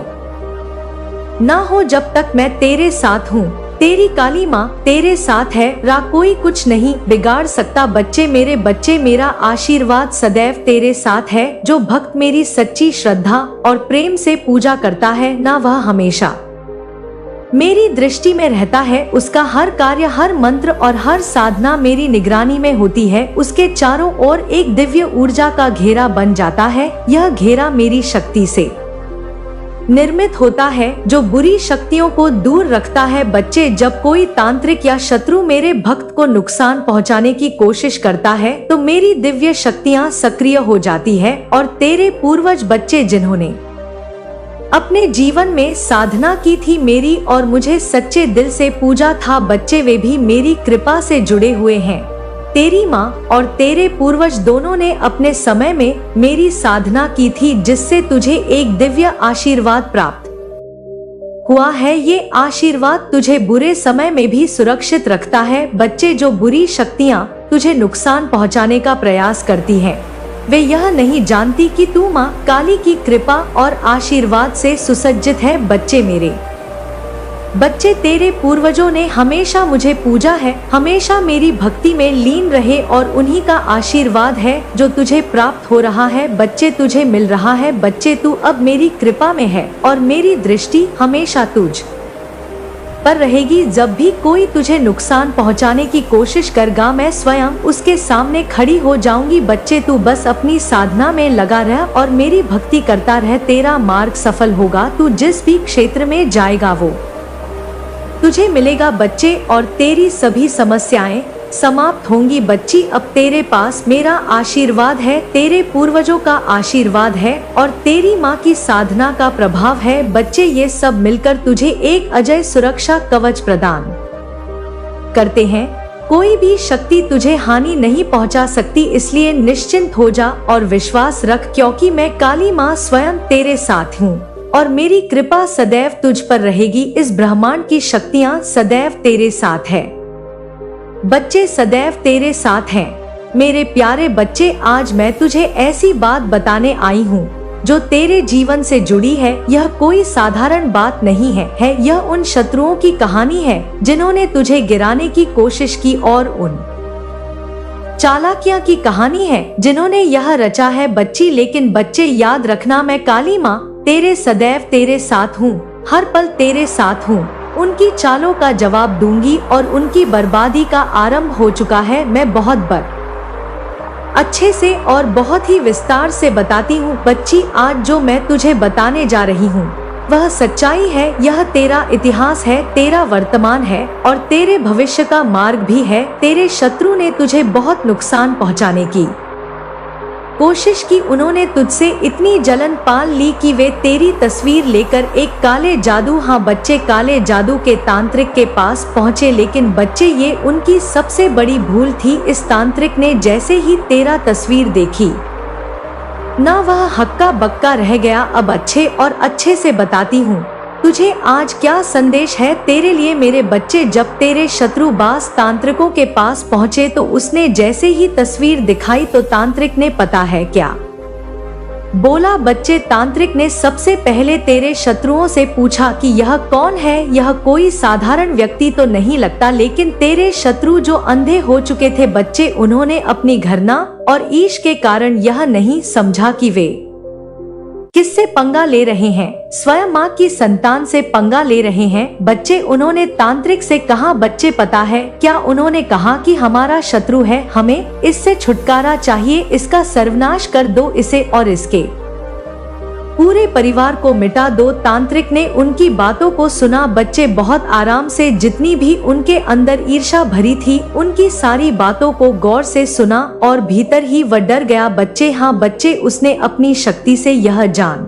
ना हो, जब तक मैं तेरे साथ हूँ, तेरी काली माँ तेरे साथ है, कोई कुछ नहीं बिगाड़ सकता। बच्चे, मेरे बच्चे, मेरा आशीर्वाद सदैव तेरे साथ है। जो भक्त मेरी सच्ची श्रद्धा और प्रेम से पूजा करता है ना, वह हमेशा मेरी दृष्टि में रहता है। उसका हर कार्य, हर मंत्र और हर साधना मेरी निगरानी में होती है। उसके चारों ओर एक दिव्य ऊर्जा का घेरा बन जाता है। यह घेरा मेरी शक्ति से निर्मित होता है जो बुरी शक्तियों को दूर रखता है। बच्चे, जब कोई तांत्रिक या शत्रु मेरे भक्त को नुकसान पहुंचाने की कोशिश करता है तो मेरी दिव्य शक्तियां सक्रिय हो जाती है और तेरे पूर्वज बच्चे जिन्होंने अपने जीवन में साधना की थी मेरी और मुझे सच्चे दिल से पूजा था, बच्चे वे भी मेरी कृपा से जुड़े हुए हैं। तेरी माँ और तेरे पूर्वज दोनों ने अपने समय में मेरी साधना की थी, जिससे तुझे एक दिव्य आशीर्वाद प्राप्त हुआ है। ये आशीर्वाद तुझे बुरे समय में भी सुरक्षित रखता है। बच्चे, जो बुरी शक्तियाँ तुझे नुकसान पहुँचाने का प्रयास करती हैं, वे यह नहीं जानती कि तू माँ काली की कृपा और आशीर्वाद से सुसज्जित है। बच्चे, मेरे बच्चे, तेरे पूर्वजों ने हमेशा मुझे पूजा है, हमेशा मेरी भक्ति में लीन रहे और उन्हीं का आशीर्वाद है जो तुझे प्राप्त हो रहा है। बच्चे, तुझे मिल रहा है। बच्चे, तू अब मेरी कृपा में है और मेरी दृष्टि हमेशा तुझ पर रहेगी। जब भी कोई तुझे नुकसान पहुंचाने की कोशिश करेगा, मैं स्वयं उसके सामने खड़ी हो जाऊंगी। बच्चे, तू बस अपनी साधना में लगा रह और मेरी भक्ति करता रह, तेरा मार्ग सफल होगा। तू जिस भी क्षेत्र में जाएगा वो तुझे मिलेगा बच्चे, और तेरी सभी समस्याएं समाप्त होंगी। बच्ची, अब तेरे पास मेरा आशीर्वाद है, तेरे पूर्वजों का आशीर्वाद है और तेरी माँ की साधना का प्रभाव है। बच्चे, ये सब मिलकर तुझे एक अजय सुरक्षा कवच प्रदान करते हैं। कोई भी शक्ति तुझे हानि नहीं पहुंचा सकती, इसलिए निश्चिंत हो जा और विश्वास रख, क्योंकि मैं काली माँ स्वयं तेरे साथ हूँ और मेरी कृपा सदैव तुझ पर रहेगी। इस ब्रह्मांड की शक्तियाँ सदैव तेरे साथ है। बच्चे, सदैव तेरे साथ हैं। मेरे प्यारे बच्चे, आज मैं तुझे ऐसी बात बताने आई हूँ जो तेरे जीवन से जुड़ी है। यह कोई साधारण बात नहीं है, यह उन शत्रुओं की कहानी है जिन्होंने तुझे गिराने की कोशिश की और उन चालाकियां की कहानी है जिन्होंने यह रचा है। बच्ची, लेकिन बच्चे याद रखना, मैं काली माँ तेरे सदैव तेरे साथ हूँ, हर पल तेरे साथ हूँ। उनकी चालों का जवाब दूंगी और उनकी बर्बादी का आरंभ हो चुका है। मैं बहुत अच्छे से और बहुत ही विस्तार से बताती हूँ। बच्ची, आज जो मैं तुझे बताने जा रही हूँ वह सच्चाई है। यह तेरा इतिहास है, तेरा वर्तमान है और तेरे भविष्य का मार्ग भी है। तेरे शत्रु ने तुझे बहुत नुकसान पहुँचाने की कोशिश की, उन्होंने तुझसे इतनी जलन पाल ली कि वे तेरी तस्वीर लेकर एक काले जादू, हाँ बच्चे, काले जादू के तांत्रिक के पास पहुँचे। लेकिन बच्चे, ये उनकी सबसे बड़ी भूल थी। इस तांत्रिक ने जैसे ही तेरा तस्वीर देखी ना, वह हक्का बक्का रह गया। अब अच्छे और अच्छे से बताती हूँ तुझे आज क्या संदेश है तेरे लिए मेरे बच्चे। जब तेरे शत्रु बास तांत्रिकों के पास पहुँचे तो उसने जैसे ही तस्वीर दिखाई तो तांत्रिक ने पता है क्या बोला। बच्चे, तांत्रिक ने सबसे पहले तेरे शत्रुओं से पूछा कि यह कौन है। यह कोई साधारण व्यक्ति तो नहीं लगता, लेकिन तेरे शत्रु जो अंधे हो चुके थे बच्चे, उन्होंने अपनी घृणा और ईर्ष्या के कारण यह नहीं समझा कि वे किससे पंगा ले रहे हैं, स्वयं माँ की संतान से पंगा ले रहे हैं। बच्चे, उन्होंने तांत्रिक से कहा, बच्चे पता है क्या उन्होंने कहा कि हमारा शत्रु है, हमें इससे छुटकारा चाहिए, इसका सर्वनाश कर दो इसे और इसके पूरे परिवार को मिटा दो। तांत्रिक ने उनकी बातों को सुना। बच्चे बहुत आराम से, जितनी भी उनके अंदर ईर्ष्या भरी थी, उनकी सारी बातों को गौर से सुना और भीतर ही वह डर गया। बच्चे, हाँ बच्चे, उसने अपनी शक्ति से यह जान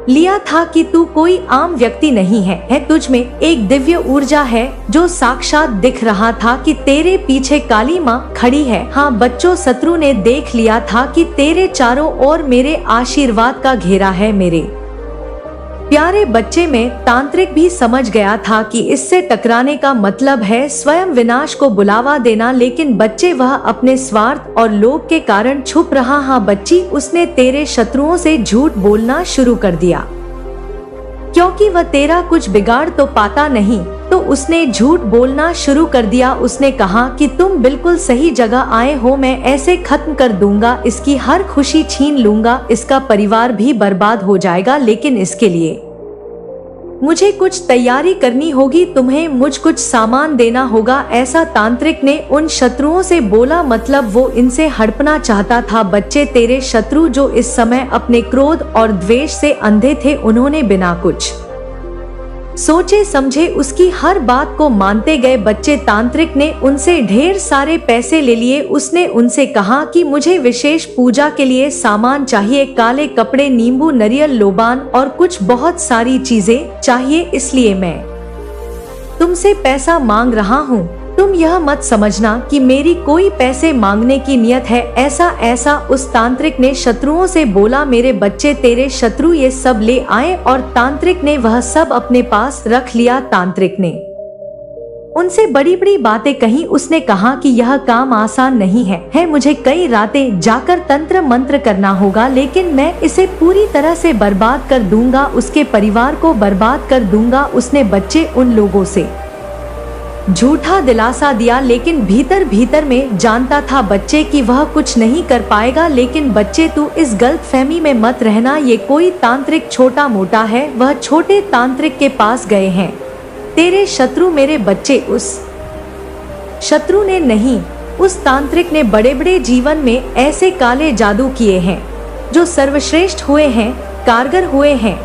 लिया था कि तू कोई आम व्यक्ति नहीं है तुझ में एक दिव्य ऊर्जा है जो साक्षात दिख रहा था कि तेरे पीछे काली माँ खड़ी है। हाँ बच्चों, शत्रु ने देख लिया था कि तेरे चारों ओर मेरे आशीर्वाद का घेरा है। मेरे प्यारे बच्चे, में तांत्रिक भी समझ गया था कि इससे टकराने का मतलब है स्वयं विनाश को बुलावा देना। लेकिन बच्चे, वह अपने स्वार्थ और लोभ के कारण छुप रहा। हाँ बच्ची, उसने तेरे शत्रुओं से झूठ बोलना शुरू कर दिया, क्योंकि वह तेरा कुछ बिगाड़ तो पाता नहीं, तो उसने झूठ बोलना शुरू कर दिया। उसने कहा कि तुम बिल्कुल सही जगह आए हो, मैं ऐसे खत्म कर दूंगा, इसकी हर खुशी छीन लूंगा, इसका परिवार भी बर्बाद हो जाएगा। लेकिन इसके लिए मुझे कुछ तैयारी करनी होगी, तुम्हें मुझ कुछ सामान देना होगा, ऐसा तांत्रिक ने उन शत्रुओं से बोला। मतलब वो इनसे हड़पना चाहता था। बच्चे, तेरे शत्रु जो इस समय अपने क्रोध और द्वेष से अंधे थे, उन्होंने बिना कुछ सोचे समझे उसकी हर बात को मानते गए। बच्चे, तांत्रिक ने उनसे ढेर सारे पैसे ले लिए। उसने उनसे कहा कि मुझे विशेष पूजा के लिए सामान चाहिए, काले कपड़े, नींबू, नारियल, लोबान और कुछ बहुत सारी चीजें चाहिए, इसलिए मैं तुमसे पैसा मांग रहा हूँ। तुम यह मत समझना कि मेरी कोई पैसे मांगने की नियत है। ऐसा उस तांत्रिक ने शत्रुओं से बोला। मेरे बच्चे, तेरे शत्रु ये सब ले आए और तांत्रिक ने वह सब अपने पास रख लिया। तांत्रिक ने उनसे बड़ी बड़ी बातें कही। उसने कहा कि यह काम आसान नहीं है, मुझे कई रातें जाकर तंत्र मंत्र करना होगा, लेकिन मैं इसे पूरी तरह से बर्बाद कर दूंगा, उसके परिवार को बर्बाद कर दूंगा। उसने बच्चे उन लोगों से झूठा दिलासा दिया, लेकिन भीतर भीतर में जानता था बच्चे कि वह कुछ नहीं कर पाएगा। लेकिन बच्चे, तू इस गलतफहमी में मत रहना, ये कोई तांत्रिक छोटा मोटा है, वह छोटे तांत्रिक के पास गए हैं तेरे शत्रु। मेरे बच्चे, उस शत्रु ने नहीं, उस तांत्रिक ने बड़े बड़े जीवन में ऐसे काले जादू किए हैं जो सर्वश्रेष्ठ हुए हैं, कारगर हुए हैं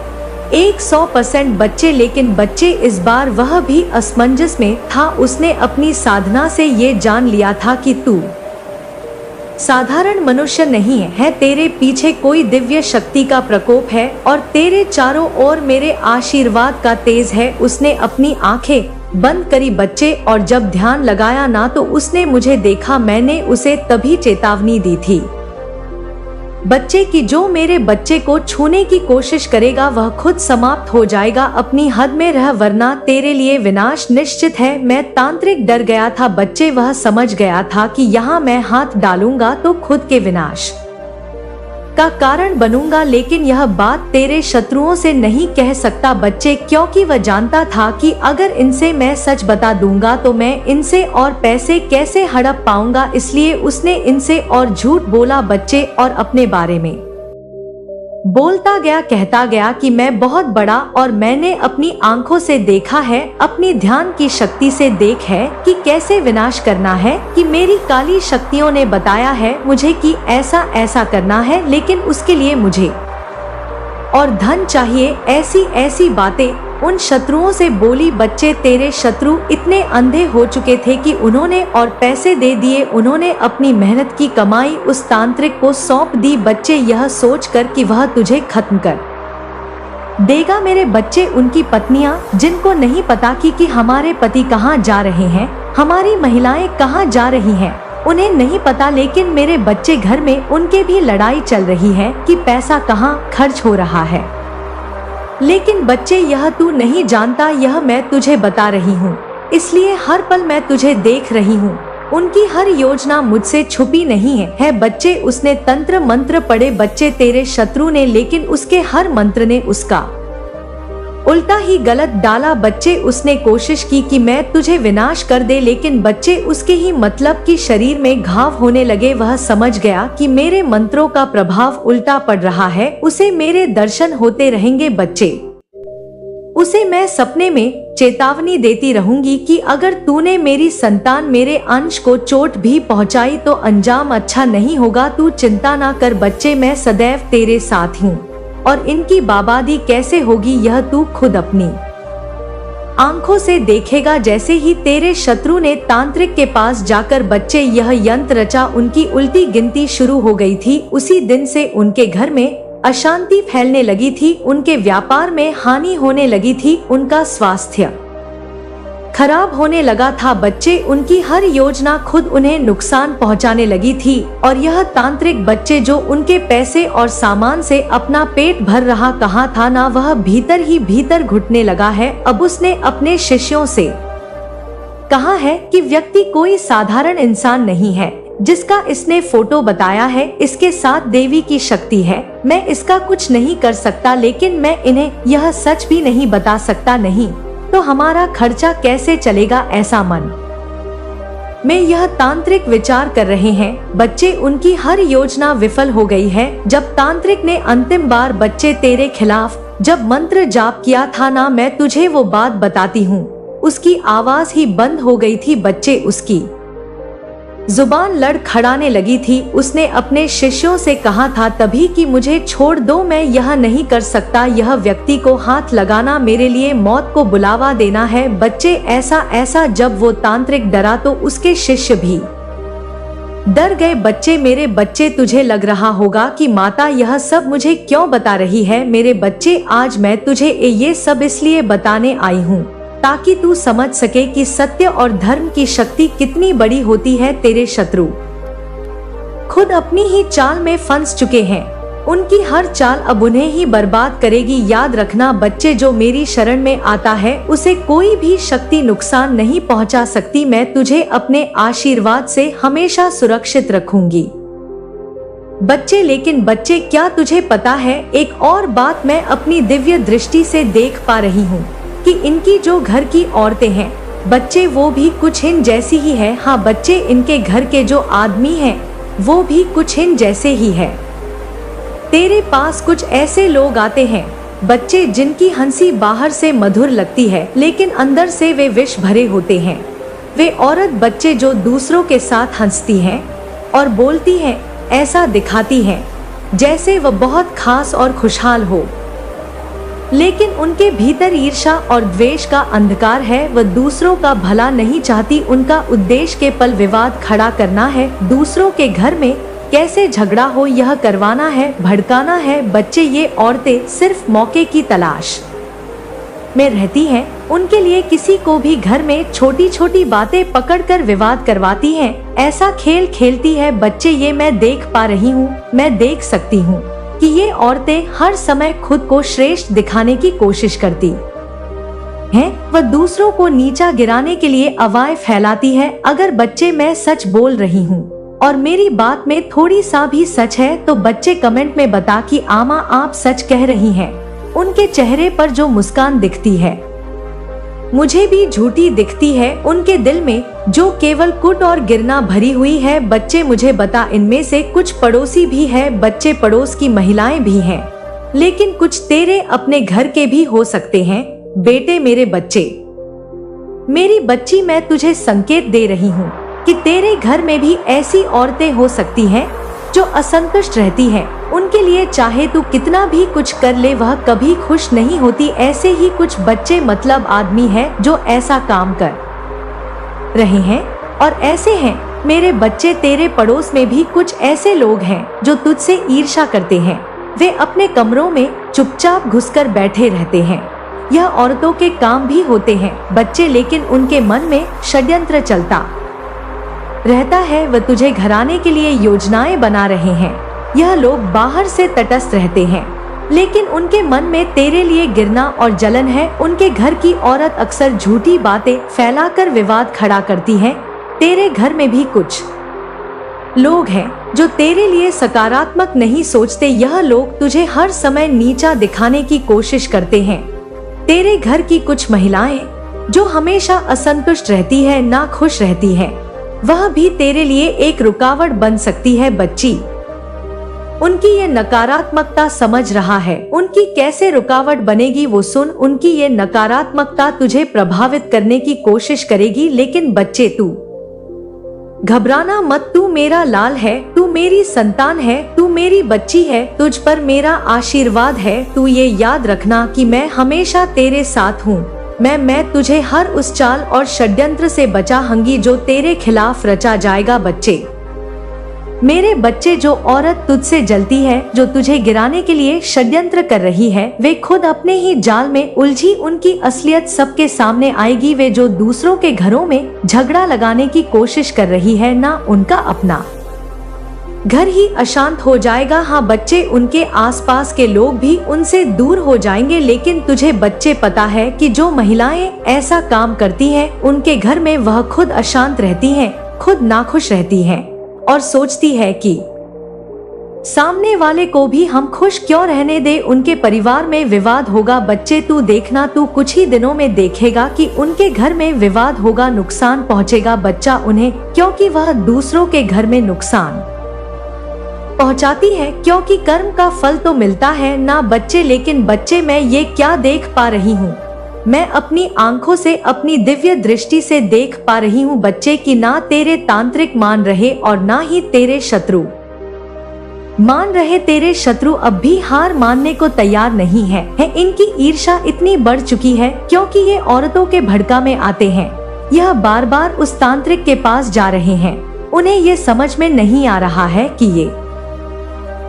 100% बच्चे। लेकिन बच्चे, इस बार वह भी असमंजस में था। उसने अपनी साधना से ये जान लिया था कि तू साधारण मनुष्य नहीं है, तेरे पीछे कोई दिव्य शक्ति का प्रकोप है और तेरे चारों ओर मेरे आशीर्वाद का तेज है। उसने अपनी आंखें बंद करी बच्चे, और जब ध्यान लगाया ना तो उसने मुझे देखा। मैंने उसे तभी चेतावनी दी थी बच्चे कि जो मेरे बच्चे को छूने की कोशिश करेगा वह खुद समाप्त हो जाएगा। अपनी हद में रह, वरना तेरे लिए विनाश निश्चित है। मैं तांत्रिक डर गया था बच्चे, वह समझ गया था कि यहाँ मैं हाथ डालूंगा तो खुद के विनाश का कारण बनूंगा। लेकिन यह बात तेरे शत्रुओं से नहीं कह सकता बच्चे, क्योंकि वह जानता था कि अगर इनसे मैं सच बता दूंगा तो मैं इनसे और पैसे कैसे हड़प पाऊंगा। इसलिए उसने इनसे और झूठ बोला बच्चे, और अपने बारे में बोलता गया, कहता गया कि मैं बहुत बड़ा और मैंने अपनी आंखों से देखा है, अपनी ध्यान की शक्ति से देख है कि कैसे विनाश करना है, कि मेरी काली शक्तियों ने बताया है मुझे कि ऐसा ऐसा करना है, लेकिन उसके लिए मुझे और धन चाहिए। ऐसी ऐसी बातें उन शत्रुओं से बोली, बच्चे तेरे शत्रु इतने अंधे हो चुके थे कि उन्होंने और पैसे दे दिए, उन्होंने अपनी मेहनत की कमाई उस तांत्रिक को सौंप दी, बच्चे यह सोचकर कि वह तुझे खत्म कर देगा। मेरे बच्चे, उनकी पत्नियां जिनको नहीं पता कि हमारे पति कहाँ जा रहे हैं, हमारी महिलाएं कहाँ जा रही हैं, उन्हें नहीं पता, लेकिन मेरे बच्चे घर में उनके भी लड़ाई चल रही है कि पैसा कहाँ खर्च हो रहा है। लेकिन बच्चे, यह तू नहीं जानता, यह मैं तुझे बता रही हूँ, इसलिए हर पल मैं तुझे देख रही हूँ। उनकी हर योजना मुझसे छुपी नहीं है बच्चे। उसने तंत्र मंत्र पढ़े बच्चे तेरे शत्रु ने, लेकिन उसके हर मंत्र ने उसका उल्टा ही गलत डाला बच्चे। उसने कोशिश की कि मैं तुझे विनाश कर दे, लेकिन बच्चे उसके ही मतलब कि शरीर में घाव होने लगे। वह समझ गया कि मेरे मंत्रों का प्रभाव उल्टा पड़ रहा है, उसे मेरे दर्शन होते रहेंगे बच्चे। उसे मैं सपने में चेतावनी देती रहूंगी कि अगर तूने मेरी संतान मेरे अंश को चोट भी पहुंचाई तो अंजाम अच्छा नहीं होगा। तू चिंता ना कर बच्चे, मैं सदैव तेरे साथ हूँ, और इनकी बर्बादी कैसे होगी यह तू खुद अपनी आंखों से देखेगा। जैसे ही तेरे शत्रु ने तांत्रिक के पास जाकर बच्चे यह यंत्र रचा, उनकी उल्टी गिनती शुरू हो गई थी। उसी दिन से उनके घर में अशांति फैलने लगी थी, उनके व्यापार में हानि होने लगी थी, उनका स्वास्थ्य खराब होने लगा था बच्चे। उनकी हर योजना खुद उन्हें नुकसान पहुंचाने लगी थी, और यह तांत्रिक बच्चे जो उनके पैसे और सामान से अपना पेट भर रहा कहाँ था ना, वह भीतर ही भीतर घुटने लगा है। अब उसने अपने शिष्यों से कहा है कि व्यक्ति कोई साधारण इंसान नहीं है जिसका इसने फोटो बताया है, इसके साथ देवी की शक्ति है। मैं इसका कुछ नहीं कर सकता, लेकिन मैं इन्हें यह सच भी नहीं बता सकता, नहीं तो हमारा खर्चा कैसे चलेगा। ऐसा मन में यह तांत्रिक विचार कर रहे हैं बच्चे। उनकी हर योजना विफल हो गई है। जब तांत्रिक ने अंतिम बार बच्चे तेरे खिलाफ जब मंत्र जाप किया था ना, मैं तुझे वो बात बताती हूँ, उसकी आवाज ही बंद हो गई थी बच्चे। उसकी जुबान लड़खड़ाने लगी थी। उसने अपने शिष्यों से कहा था तभी कि मुझे छोड़ दो, मैं यह नहीं कर सकता। यह व्यक्ति को हाथ लगाना मेरे लिए मौत को बुलावा देना है बच्चे। ऐसा जब वो तांत्रिक डरा तो उसके शिष्य भी डर गए बच्चे। मेरे बच्चे, तुझे लग रहा होगा कि माता यह सब मुझे क्यों बता रही है। मेरे बच्चे, आज मैं तुझे ये सब इसलिए बताने आई हूँ ताकि तू समझ सके कि सत्य और धर्म की शक्ति कितनी बड़ी होती है। तेरे शत्रु खुद अपनी ही चाल में फंस चुके हैं, उनकी हर चाल अब उन्हें ही बर्बाद करेगी। याद रखना बच्चे, जो मेरी शरण में आता है उसे कोई भी शक्ति नुकसान नहीं पहुंचा सकती। मैं तुझे अपने आशीर्वाद से हमेशा सुरक्षित रखूंगी बच्चे। लेकिन बच्चे, क्या तुझे पता है एक और बात मैं अपनी दिव्य दृष्टि से देख पा रही हूँ कि इनकी जो घर की औरतें हैं बच्चे, वो भी कुछ इन जैसी ही है। हाँ बच्चे, इनके घर के जो आदमी हैं वो भी कुछ इन जैसे ही है। तेरे पास कुछ ऐसे लोग आते हैं बच्चे जिनकी हंसी बाहर से मधुर लगती है, लेकिन अंदर से वे विष भरे होते हैं। वे औरत बच्चे जो दूसरों के साथ हंसती हैं और बोलती हैं, ऐसा दिखाती हैं जैसे वह बहुत खास और खुशहाल हो, लेकिन उनके भीतर ईर्ष्या और द्वेष का अंधकार है। वह दूसरों का भला नहीं चाहती, उनका उद्देश्य केवल विवाद खड़ा करना है, दूसरों के घर में कैसे झगड़ा हो यह करवाना है, भड़काना है बच्चे। ये औरतें सिर्फ मौके की तलाश में रहती हैं, उनके लिए किसी को भी घर में छोटी छोटी बातें पकड़कर विवाद करवाती हैं, ऐसा खेल खेलती है बच्चे। ये मैं देख पा रही हूँ, मैं देख सकती हूँ कि ये औरतें हर समय खुद को श्रेष्ठ दिखाने की कोशिश करती हैं। वह दूसरों को नीचा गिराने के लिए अफवाहें फैलाती है। अगर बच्चे मैं सच बोल रही हूँ और मेरी बात में थोड़ी सा भी सच है तो बच्चे कमेंट में बता कि आमा आप सच कह रही हैं। उनके चेहरे पर जो मुस्कान दिखती है मुझे भी झूठी दिखती है, उनके दिल में जो केवल कुट और गिरना भरी हुई है। बच्चे मुझे बता, इनमें से कुछ पड़ोसी भी है बच्चे, पड़ोस की महिलाएं भी हैं, लेकिन कुछ तेरे अपने घर के भी हो सकते हैं बेटे। मेरे बच्चे, मेरी बच्ची, मैं तुझे संकेत दे रही हूँ कि तेरे घर में भी ऐसी औरतें हो सकती हैं जो असंतुष्ट रहती है, उनके लिए चाहे तू कितना भी कुछ कर ले वह कभी खुश नहीं होती। ऐसे ही कुछ बच्चे मतलब आदमी हैं जो ऐसा काम कर रहे हैं और ऐसे हैं मेरे बच्चे। तेरे पड़ोस में भी कुछ ऐसे लोग हैं जो तुझसे ईर्ष्या करते हैं। वे अपने कमरों में चुपचाप घुसकर बैठे रहते हैं। यह औरतों के काम भी होते हैं बच्चे, लेकिन उनके मन में षड्यंत्र चलता रहता है। वह तुझे घराने के लिए योजनाएं बना रहे हैं। यह लोग बाहर से तटस्थ रहते हैं, लेकिन उनके मन में तेरे लिए गिरना और जलन है। उनके घर की औरत अक्सर झूठी बातें फैलाकर विवाद खड़ा करती है। तेरे घर में भी कुछ लोग हैं जो तेरे लिए सकारात्मक नहीं सोचते। यह लोग तुझे हर समय नीचा दिखाने की कोशिश करते हैं। तेरे घर की कुछ महिलाएं जो हमेशा असंतुष्ट रहती है, ना खुश रहती है, वह भी तेरे लिए एक रुकावट बन सकती है बच्ची। उनकी ये नकारात्मकता समझ रहा है। उनकी कैसे रुकावट बनेगी वो सुन। उनकी ये नकारात्मकता तुझे प्रभावित करने की कोशिश करेगी, लेकिन बच्चे तू घबराना मत। तू मेरा लाल है, तू मेरी संतान है, तू मेरी बच्ची है, तुझ पर मेरा आशीर्वाद है। तू ये याद रखना कि मैं हमेशा तेरे साथ हूँ। मैं तुझे हर उस चाल और षड्यंत्र से बचाऊंगी जो तेरे खिलाफ रचा जाएगा बच्चे। मेरे बच्चे, जो औरत तुझसे जलती है, जो तुझे गिराने के लिए षड्यंत्र कर रही है, वे खुद अपने ही जाल में उलझी। उनकी असलियत सबके सामने आएगी। वे जो दूसरों के घरों में झगड़ा लगाने की कोशिश कर रही है, ना उनका अपना घर ही अशांत हो जाएगा। हाँ बच्चे, उनके आसपास के लोग भी उनसे दूर हो जाएंगे। लेकिन तुझे बच्चे पता है कि जो महिलाएं ऐसा काम करती हैं, उनके घर में वह खुद अशांत रहती हैं, खुद नाखुश रहती हैं और सोचती है कि सामने वाले को भी हम खुश क्यों रहने दे। उनके परिवार में विवाद होगा बच्चे, तू देखना। तू कुछ ही दिनों में देखेगा कि उनके घर में विवाद होगा, नुकसान पहुंचेगा बच्चा उन्हें, क्योंकि वह दूसरों के घर में नुकसान पहुंचाती है, क्योंकि कर्म का फल तो मिलता है ना बच्चे। लेकिन बच्चे, मैं ये क्या देख पा रही हूँ? मैं अपनी आंखों से, अपनी दिव्य दृष्टि से देख पा रही हूँ बच्चे कि ना तेरे तांत्रिक मान रहे और ना ही तेरे शत्रु मान रहे। तेरे शत्रु अब भी हार मानने को तैयार नहीं है। इनकी ईर्ष्या इतनी बढ़ चुकी है क्योंकि ये औरतों के भड़का में आते हैं। यह बार बार उस तांत्रिक के पास जा रहे हैं। उन्हें ये समझ में नहीं आ रहा है कि ये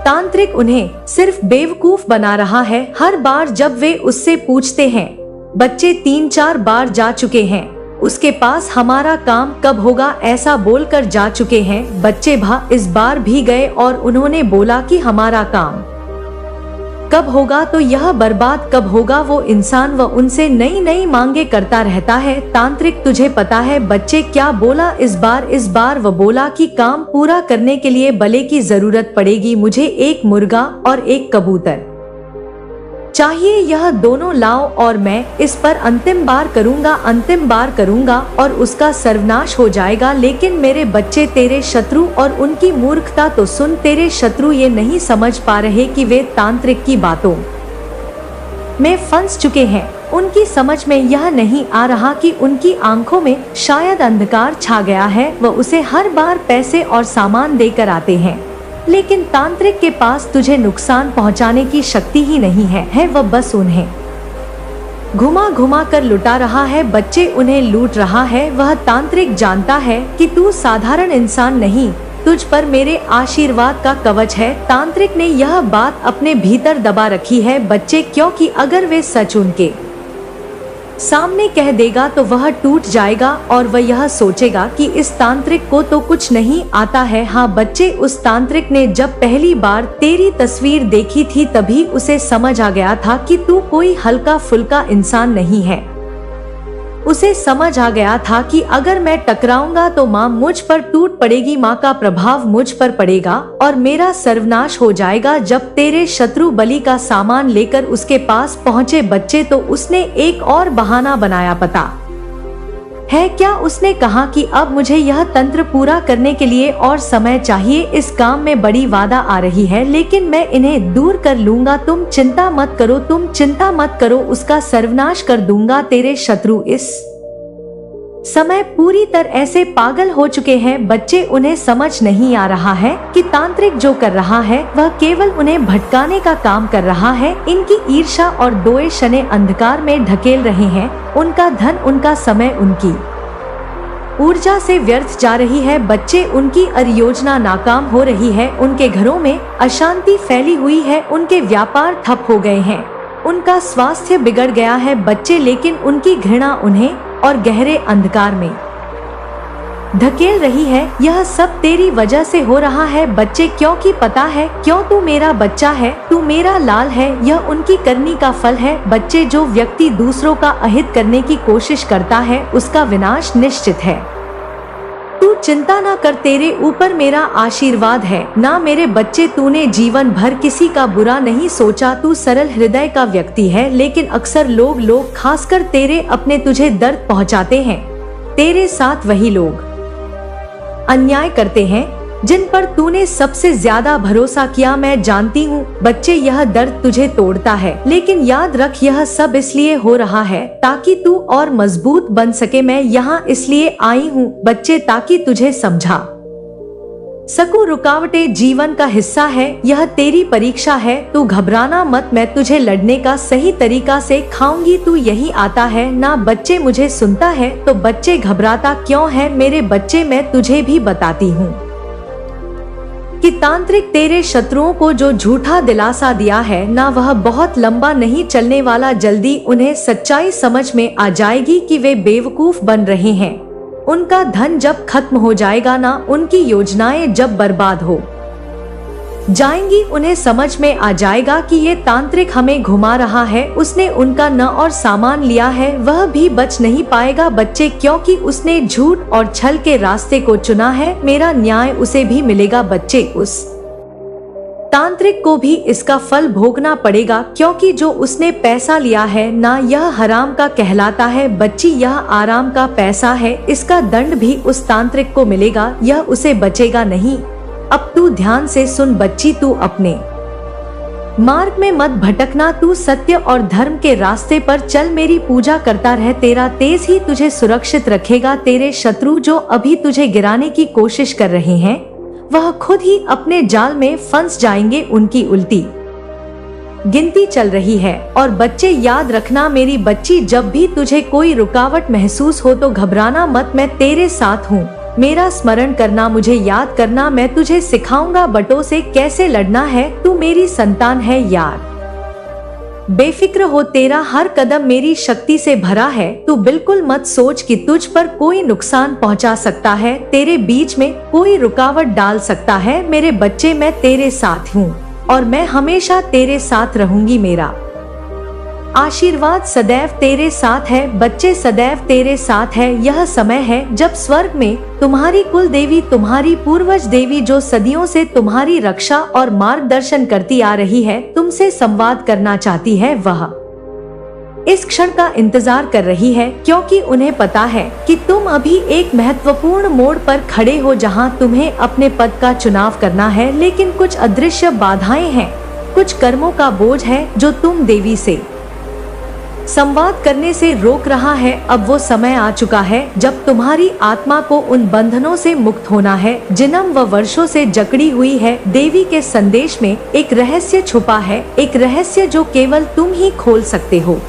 तांत्रिक उन्हें सिर्फ बेवकूफ बना रहा है। हर बार जब वे उससे पूछते हैं, बच्चे 3-4 बार जा चुके हैं उसके पास, हमारा काम कब होगा ऐसा बोलकर जा चुके हैं बच्चे। इस बार भी गए और उन्होंने बोला कि हमारा काम कब होगा, तो यह बर्बाद कब होगा। वो इंसान वह उनसे नई नई मांगे करता रहता है। तांत्रिक, तुझे पता है बच्चे क्या बोला इस बार वह बोला कि काम पूरा करने के लिए बले की जरूरत पड़ेगी। मुझे एक मुर्गा और एक कबूतर चाहिए, यह दोनों लाओ और मैं इस पर अंतिम बार करूंगा और उसका सर्वनाश हो जाएगा। लेकिन मेरे बच्चे, तेरे शत्रु और उनकी मूर्खता तो सुन। तेरे शत्रु ये नहीं समझ पा रहे कि वे तांत्रिक की बातों में फंस चुके हैं। उनकी समझ में यह नहीं आ रहा कि उनकी आंखों में शायद अंधकार छा गया है। वह उसे हर बार पैसे और सामान देकर आते हैं, लेकिन तांत्रिक के पास तुझे नुकसान पहुंचाने की शक्ति ही नहीं है। वह बस उन्हें घुमा घुमा कर लुटा रहा है बच्चे, उन्हें लूट रहा है। वह तांत्रिक जानता है कि तू साधारण इंसान नहीं, तुझ पर मेरे आशीर्वाद का कवच है। तांत्रिक ने यह बात अपने भीतर दबा रखी है बच्चे, क्योंकि अगर वे सच उनके सामने कह देगा तो वह टूट जाएगा और वह यह सोचेगा कि इस तांत्रिक को तो कुछ नहीं आता है। हाँ बच्चे, उस तांत्रिक ने जब पहली बार तेरी तस्वीर देखी थी तभी उसे समझ आ गया था कि तू कोई हल्का फुल्का इंसान नहीं है। उसे समझ आ गया था कि अगर मैं टकराऊंगा तो माँ मुझ पर टूट पड़ेगी, माँ का प्रभाव मुझ पर पड़ेगा और मेरा सर्वनाश हो जाएगा। जब तेरे शत्रु बलि का सामान लेकर उसके पास पहुँचे बच्चे, तो उसने एक और बहाना बनाया। पता है क्या उसने कहा कि अब मुझे यह तंत्र पूरा करने के लिए और समय चाहिए। इस काम में बड़ी बाधा आ रही है, लेकिन मैं इन्हें दूर कर लूंगा। तुम चिंता मत करो, उसका सर्वनाश कर दूंगा। तेरे शत्रु इस समय पूरी तरह से पागल हो चुके हैं बच्चे, उन्हें समझ नहीं आ रहा है कि तांत्रिक जो कर रहा है वह केवल उन्हें भटकाने का काम कर रहा है। इनकी ईर्ष्या और द्वेष ने अंधकार में ढकेल रहे हैं। उनका धन, उनका समय, उनकी ऊर्जा से व्यर्थ जा रही है बच्चे। उनकी हर योजना नाकाम हो रही है। उनके घरों में अशांति फैली हुई है। उनके व्यापार ठप हो गए हैं। उनका स्वास्थ्य बिगड़ गया है बच्चे, लेकिन उनकी घृणा उन्हें और गहरे अंधकार में धकेल रही है। यह सब तेरी वजह से हो रहा है बच्चे, क्योंकि पता है क्यों? तू मेरा बच्चा है, तू मेरा लाल है। यह उनकी करनी का फल है बच्चे। जो व्यक्ति दूसरों का अहित करने की कोशिश करता है उसका विनाश निश्चित है। तू चिंता ना कर, तेरे ऊपर मेरा आशीर्वाद है ना मेरे बच्चे। तूने जीवन भर किसी का बुरा नहीं सोचा। तू सरल हृदय का व्यक्ति है, लेकिन अक्सर लोग खासकर तेरे अपने तुझे दर्द पहुंचाते हैं। तेरे साथ वही लोग अन्याय करते हैं जिन पर तूने सबसे ज्यादा भरोसा किया। मैं जानती हूँ बच्चे, यह दर्द तुझे तोड़ता है, लेकिन याद रख यह सब इसलिए हो रहा है ताकि तू और मजबूत बन सके। मैं यहाँ इसलिए आई हूँ बच्चे, ताकि तुझे समझा सकूं। रुकावटें जीवन का हिस्सा है, यह तेरी परीक्षा है। तू घबराना मत, मैं तुझे लड़ने का सही तरीका से खाऊंगी। तू यही आता है ना बच्चे, मुझे सुनता है तो बच्चे घबराता क्यों है मेरे बच्चे? मैं तुझे भी बताती हूँ कि तांत्रिक तेरे शत्रुओं को जो झूठा दिलासा दिया है ना, वह बहुत लंबा नहीं चलने वाला। जल्दी उन्हें सच्चाई समझ में आ जाएगी कि वे बेवकूफ बन रहे हैं। उनका धन जब खत्म हो जाएगा ना, उनकी योजनाएं जब बर्बाद हो जाएंगी, उन्हें समझ में आ जाएगा कि ये तांत्रिक हमें घुमा रहा है। उसने उनका न और सामान लिया है, वह भी बच नहीं पाएगा बच्चे, क्योंकि उसने झूठ और छल के रास्ते को चुना है। मेरा न्याय उसे भी मिलेगा बच्चे। उस तांत्रिक को भी इसका फल भोगना पड़ेगा, क्योंकि जो उसने पैसा लिया है ना, यह हराम का कहलाता है बच्ची। यह आराम का पैसा है, इसका दंड भी उस तांत्रिक को मिलेगा। यह उसे बचेगा नहीं। अब तू ध्यान से सुन बच्ची, तू अपने मार्ग में मत भटकना। तू सत्य और धर्म के रास्ते पर चल, मेरी पूजा करता रह। तेरा तेज ही तुझे सुरक्षित रखेगा। तेरे शत्रु जो अभी तुझे गिराने की कोशिश कर रहे हैं, वह खुद ही अपने जाल में फंस जाएंगे। उनकी उल्टी गिनती चल रही है। और बच्चे याद रखना मेरी बच्ची, जब भी तुझे कोई रुकावट महसूस हो तो घबराना मत। मैं तेरे साथ हूँ। मेरा स्मरण करना, मुझे याद करना। मैं तुझे सिखाऊंगा बटों से कैसे लड़ना है। तू मेरी संतान है यार, बेफिक्र हो। तेरा हर कदम मेरी शक्ति से भरा है। तू बिल्कुल मत सोच कि तुझ पर कोई नुकसान पहुंचा सकता है, तेरे बीच में कोई रुकावट डाल सकता है। मेरे बच्चे, मैं तेरे साथ हूँ और मैं हमेशा तेरे साथ रहूंगी। मेरा आशीर्वाद सदैव तेरे साथ है बच्चे, सदैव तेरे साथ है। यह समय है जब स्वर्ग में तुम्हारी कुल देवी, तुम्हारी पूर्वज देवी, जो सदियों से तुम्हारी रक्षा और मार्गदर्शन करती आ रही है, तुमसे संवाद करना चाहती है। वह इस क्षण का इंतजार कर रही है, क्योंकि उन्हें पता है कि तुम अभी एक महत्वपूर्ण मोड़ पर खड़े हो, जहां तुम्हें अपने पद का चुनाव करना है। लेकिन कुछ अदृश्य बाधाएं हैं, कुछ कर्मों का बोझ है जो तुम देवी से संवाद करने से रोक रहा है। अब वो समय आ चुका है जब तुम्हारी आत्मा को उन बंधनों से मुक्त होना है, जन्म व वर्षों से जकड़ी हुई है। देवी के संदेश में एक रहस्य छुपा है, एक रहस्य जो केवल तुम ही खोल सकते हो।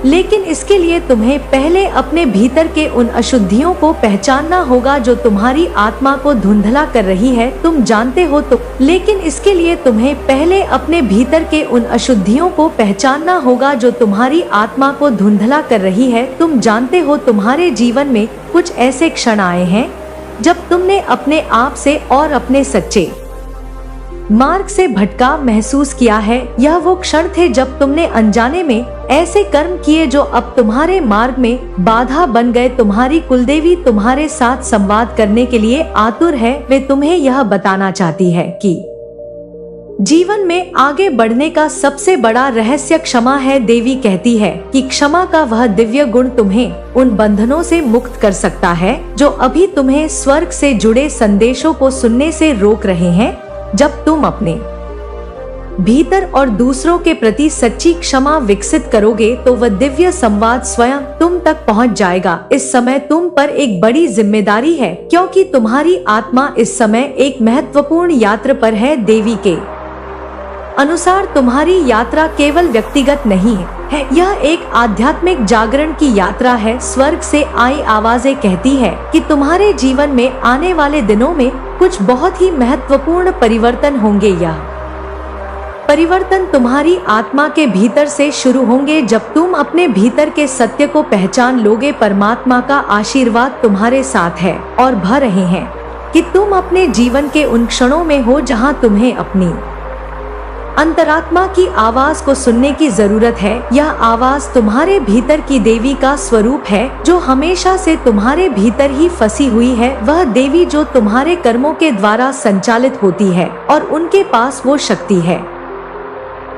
लेकिन इसके लिए तुम्हें पहले अपने भीतर के उन अशुद्धियों को पहचानना होगा जो तुम्हारी आत्मा को धुंधला कर रही है। तुम जानते हो तो, लेकिन इसके लिए तुम्हें पहले अपने भीतर के उन अशुद्धियों को पहचानना होगा जो तुम्हारी आत्मा को धुंधला कर रही है। तुम जानते हो तुम्हारे जीवन में कुछ ऐसे क्षण आए हैं जब तुमने अपने आप से और अपने सच्चे मार्ग से भटकाव महसूस किया है। यह वो क्षण थे जब तुमने अनजाने में ऐसे कर्म किए जो अब तुम्हारे मार्ग में बाधा बन गए। तुम्हारी कुलदेवी तुम्हारे साथ संवाद करने के लिए आतुर है। वे तुम्हें यह बताना चाहती है कि जीवन में आगे बढ़ने का सबसे बड़ा रहस्य क्षमा है। देवी कहती है कि क्षमा का वह दिव्य गुण तुम्हें उन बंधनों से मुक्त कर सकता है जो अभी तुम्हें स्वर्ग से जुड़े संदेशों को सुनने से रोक रहे हैं। जब तुम अपने भीतर और दूसरों के प्रति सच्ची क्षमा विकसित करोगे तो वह दिव्य संवाद स्वयं तुम तक पहुंच जाएगा। इस समय तुम पर एक बड़ी जिम्मेदारी है, क्योंकि तुम्हारी आत्मा इस समय एक महत्वपूर्ण यात्रा पर है। देवी के अनुसार तुम्हारी यात्रा केवल व्यक्तिगत नहीं है, यह एक आध्यात्मिक जागरण की यात्रा है। स्वर्ग से आई आवाजें कहती है कि तुम्हारे जीवन में आने वाले दिनों में कुछ बहुत ही महत्वपूर्ण परिवर्तन होंगे। यह परिवर्तन तुम्हारी आत्मा के भीतर से शुरू होंगे जब तुम अपने भीतर के सत्य को पहचान लोगे। परमात्मा का आशीर्वाद तुम्हारे साथ है और भर रहे हैं कि तुम अपने जीवन के उन क्षणों में हो जहां तुम्हें अपनी अंतरात्मा की आवाज को सुनने की जरूरत है। यह आवाज तुम्हारे भीतर की देवी का स्वरूप है, जो हमेशा से तुम्हारे भीतर ही फंसी हुई है। वह देवी जो तुम्हारे कर्मों के द्वारा संचालित होती है और उनके पास वो शक्ति है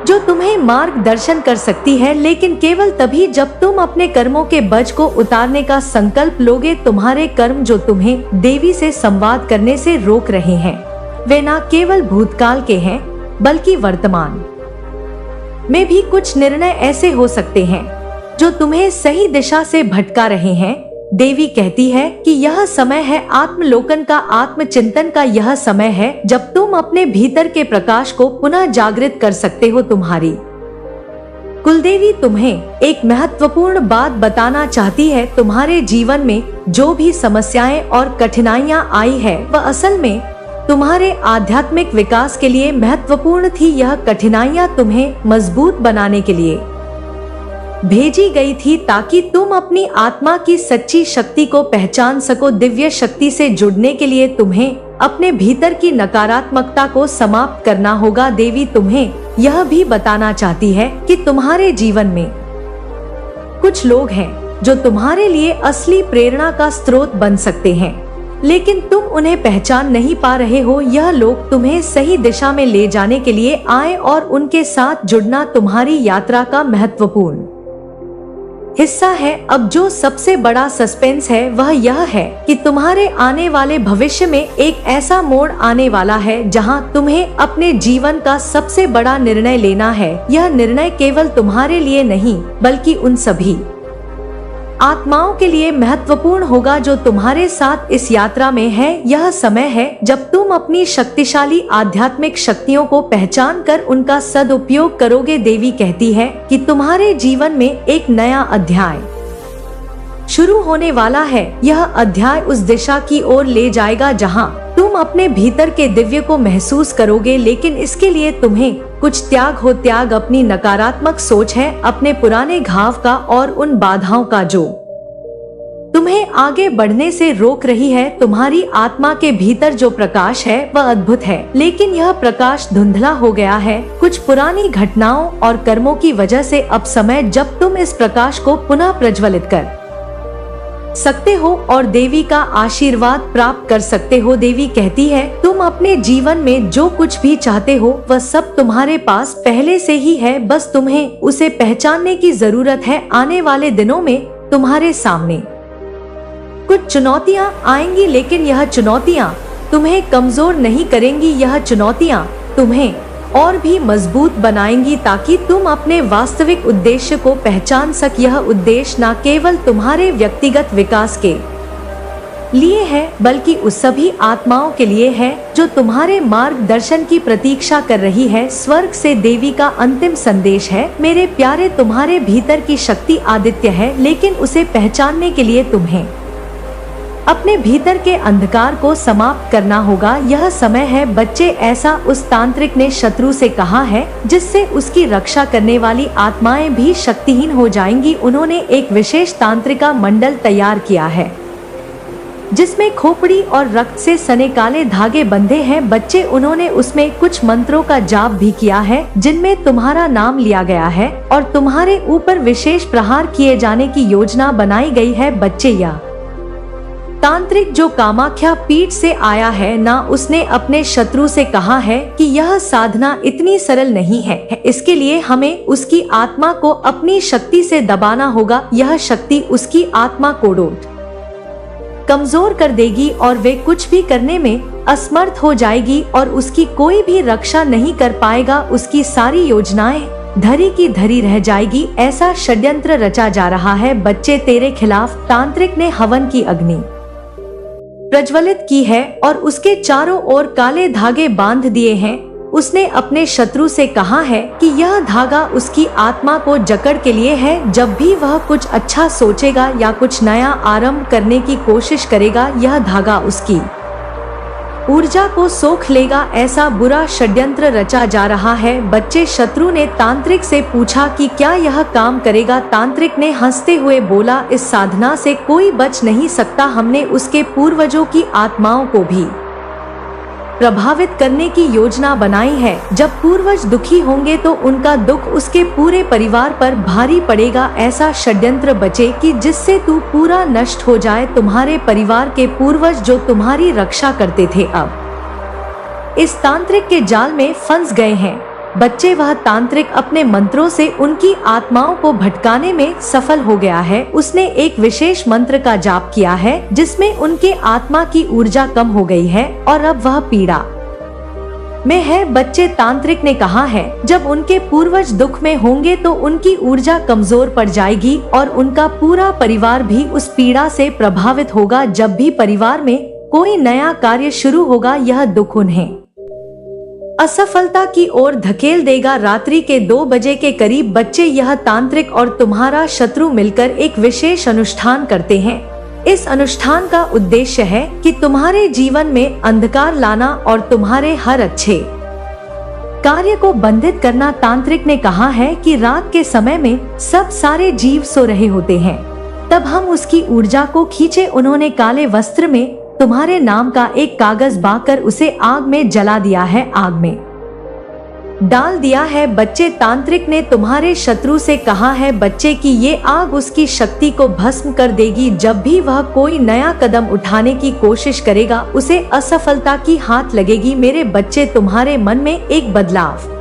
जो तुम्हें मार्गदर्शन कर सकती है, लेकिन केवल तभी जब तुम अपने कर्मों के बोझ को उतारने का संकल्प लोगे। तुम्हारे कर्म जो तुम्हें देवी से संवाद करने से रोक रहे हैं, वे न केवल भूतकाल के हैं बल्कि वर्तमान में भी कुछ निर्णय ऐसे हो सकते हैं जो तुम्हें सही दिशा से भटका रहे हैं। देवी कहती है कि यह समय है आत्मलोकन का, आत्मचिंतन का। यह समय है जब तुम अपने भीतर के प्रकाश को पुनः जागृत कर सकते हो। तुम्हारी कुलदेवी तुम्हें एक महत्वपूर्ण बात बताना चाहती है। तुम्हारे जीवन में जो भी समस्याएं और कठिनाइयां आई है, वह असल में तुम्हारे आध्यात्मिक विकास के लिए महत्वपूर्ण थी। यह कठिनाइयां तुम्हें मजबूत बनाने के लिए भेजी गई थी, ताकि तुम अपनी आत्मा की सच्ची शक्ति को पहचान सको। दिव्य शक्ति से जुड़ने के लिए तुम्हें अपने भीतर की नकारात्मकता को समाप्त करना होगा। देवी तुम्हें यह भी बताना चाहती है कि तुम्हारे जीवन में कुछ लोग हैं जो तुम्हारे लिए असली प्रेरणा का स्रोत बन सकते हैं, लेकिन तुम उन्हें पहचान नहीं पा रहे हो। यह लोग तुम्हें सही दिशा में ले जाने के लिए आए और उनके साथ जुड़ना तुम्हारी यात्रा का महत्वपूर्ण हिस्सा है। अब जो सबसे बड़ा सस्पेंस है वह यह है कि तुम्हारे आने वाले भविष्य में एक ऐसा मोड़ आने वाला है जहां तुम्हें अपने जीवन का सबसे बड़ा निर्णय लेना है। यह निर्णय केवल तुम्हारे लिए नहीं बल्कि उन सभी आत्माओं के लिए महत्वपूर्ण होगा जो तुम्हारे साथ इस यात्रा में है। यह समय है जब तुम अपनी शक्तिशाली आध्यात्मिक शक्तियों को पहचान कर उनका सदुपयोग करोगे। देवी कहती है कि तुम्हारे जीवन में एक नया अध्याय शुरू होने वाला है। यह अध्याय उस दिशा की ओर ले जाएगा जहां तुम अपने भीतर के दिव्य को महसूस करोगे, लेकिन इसके लिए तुम्हें कुछ त्याग हो। त्याग अपनी नकारात्मक सोच है, अपने पुराने घाव का और उन बाधाओं का जो तुम्हें आगे बढ़ने से रोक रही है। तुम्हारी आत्मा के भीतर जो प्रकाश है वह अद्भुत है, लेकिन यह प्रकाश धुंधला हो गया है कुछ पुरानी घटनाओं और कर्मों की वजह से। अब समय जब तुम इस प्रकाश को पुनः प्रज्वलित कर सकते हो और देवी का आशीर्वाद प्राप्त कर सकते हो। देवी कहती है तुम अपने जीवन में जो कुछ भी चाहते हो वह सब तुम्हारे पास पहले से ही है, बस तुम्हें उसे पहचानने की जरूरत है। आने वाले दिनों में तुम्हारे सामने कुछ चुनौतियां आएंगी, लेकिन यह चुनौतियां तुम्हें कमजोर नहीं करेंगी। यह चुनौतियां तुम्हें और भी मजबूत बनाएंगी ताकि तुम अपने वास्तविक उद्देश्य को पहचान सक। यह उद्देश्य न केवल तुम्हारे व्यक्तिगत विकास के लिए है बल्कि उस सभी आत्माओं के लिए है जो तुम्हारे मार्गदर्शन की प्रतीक्षा कर रही है। स्वर्ग से देवी का अंतिम संदेश है, मेरे प्यारे, तुम्हारे भीतर की शक्ति आदित्य है, लेकिन उसे पहचानने के लिए तुम्हें अपने भीतर के अंधकार को समाप्त करना होगा। यह समय है बच्चे, ऐसा उस तांत्रिक ने शत्रु से कहा है, जिससे उसकी रक्षा करने वाली आत्माएं भी शक्तिहीन हो जाएंगी। उन्होंने एक विशेष तांत्रिका मंडल तैयार किया है जिसमें खोपड़ी और रक्त से सने काले धागे बंधे हैं। बच्चे, उन्होंने उसमें कुछ मंत्रों का जाप भी किया है जिनमें तुम्हारा नाम लिया गया है और तुम्हारे ऊपर विशेष प्रहार किए जाने की योजना बनाई गई है। बच्चे, यह तांत्रिक जो कामाख्या पीठ से आया है ना, उसने अपने शत्रु से कहा है कि यह साधना इतनी सरल नहीं है, इसके लिए हमें उसकी आत्मा को अपनी शक्ति से दबाना होगा। यह शक्ति उसकी आत्मा को कमजोर कर देगी और वे कुछ भी करने में असमर्थ हो जाएगी और उसकी कोई भी रक्षा नहीं कर पाएगा। उसकी सारी योजनाएं धरी की धरी रह जाएगी। ऐसा षड्यंत्र रचा जा रहा है बच्चे तेरे खिलाफ। तांत्रिक ने हवन की अग्नि प्रज्वलित की है और उसके चारों ओर काले धागे बांध दिए हैं। उसने अपने शत्रु से कहा है कि यह धागा उसकी आत्मा को जकड़ के लिए है। जब भी वह कुछ अच्छा सोचेगा या कुछ नया आरंभ करने की कोशिश करेगा, यह धागा उसकी ऊर्जा को सोख लेगा। ऐसा बुरा षड्यंत्र रचा जा रहा है बच्चे। शत्रु ने तांत्रिक से पूछा कि क्या यह काम करेगा। तांत्रिक ने हंसते हुए बोला, इस साधना से कोई बच नहीं सकता। हमने उसके पूर्वजों की आत्माओं को भी प्रभावित करने की योजना बनाई है। जब पूर्वज दुखी होंगे तो उनका दुख उसके पूरे परिवार पर भारी पड़ेगा। ऐसा षड्यंत्र बचे कि जिससे तू पूरा नष्ट हो जाए। तुम्हारे परिवार के पूर्वज जो तुम्हारी रक्षा करते थे, अब इस तांत्रिक के जाल में फंस गए हैं बच्चे। वह तांत्रिक अपने मंत्रों से उनकी आत्माओं को भटकाने में सफल हो गया है। उसने एक विशेष मंत्र का जाप किया है जिसमें उनके आत्मा की ऊर्जा कम हो गई है और अब वह पीड़ा में है बच्चे। तांत्रिक ने कहा है जब उनके पूर्वज दुख में होंगे तो उनकी ऊर्जा कमजोर पड़ जाएगी और उनका पूरा परिवार भी उस पीड़ा से प्रभावित होगा। जब भी परिवार में कोई नया कार्य शुरू होगा, यह दुख उन्हें असफलता की ओर धकेल देगा। रात्रि के 2 बजे के करीब बच्चे, यह तांत्रिक और तुम्हारा शत्रु मिलकर एक विशेष अनुष्ठान करते हैं। इस अनुष्ठान का उद्देश्य है कि तुम्हारे जीवन में अंधकार लाना और तुम्हारे हर अच्छे कार्य को बंधित करना। तांत्रिक ने कहा है कि रात के समय में सब सारे जीव सो रहे होते हैं, तब हम उसकी ऊर्जा को खींचे। उन्होंने काले वस्त्र में तुम्हारे नाम का एक कागज बांधकर उसे आग में जला दिया है, आग में डाल दिया है बच्चे। तांत्रिक ने तुम्हारे शत्रु से कहा है बच्चे कि ये आग उसकी शक्ति को भस्म कर देगी। जब भी वह कोई नया कदम उठाने की कोशिश करेगा, उसे असफलता की हाथ लगेगी। मेरे बच्चे, तुम्हारे मन में एक बदलाव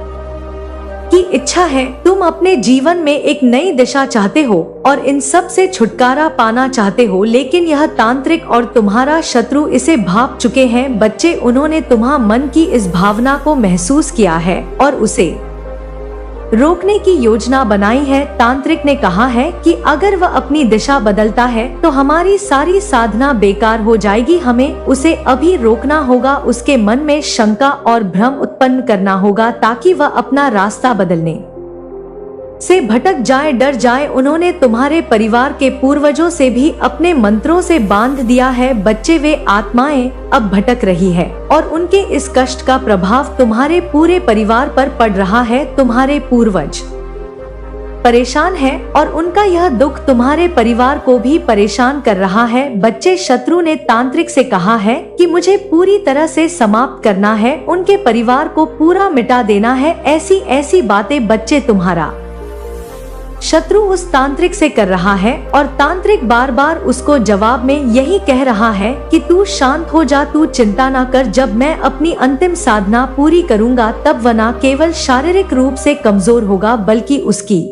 की इच्छा है। तुम अपने जीवन में एक नई दिशा चाहते हो और इन सब से छुटकारा पाना चाहते हो, लेकिन यह तांत्रिक और तुम्हारा शत्रु इसे भांप चुके हैं बच्चे। उन्होंने तुम्हारे मन की इस भावना को महसूस किया है और उसे रोकने की योजना बनाई है। तांत्रिक ने कहा है कि अगर वह अपनी दिशा बदलता है तो हमारी सारी साधना बेकार हो जाएगी। हमें उसे अभी रोकना होगा, उसके मन में शंका और भ्रम उत्पन्न करना होगा ताकि वह अपना रास्ता बदलने से भटक जाए, डर जाए। उन्होंने तुम्हारे परिवार के पूर्वजों से भी अपने मंत्रों से बांध दिया है बच्चे। वे आत्माएं अब भटक रही है और उनके इस कष्ट का प्रभाव तुम्हारे पूरे परिवार पर पड़ रहा है। तुम्हारे पूर्वज परेशान है और उनका यह दुख तुम्हारे परिवार को भी परेशान कर रहा है बच्चे। शत्रु ने तांत्रिक से कहा है कि मुझे पूरी तरह से समाप्त करना है, उनके परिवार को पूरा मिटा देना है। ऐसी ऐसी बातें बच्चे तुम्हारा शत्रु उस तांत्रिक से कर रहा है और तांत्रिक बार बार उसको जवाब में यही कह रहा है कि तू शांत हो जा, तू चिंता ना कर। जब मैं अपनी अंतिम साधना पूरी करूंगा तब वह न केवल शारीरिक रूप से कमजोर होगा बल्कि उसकी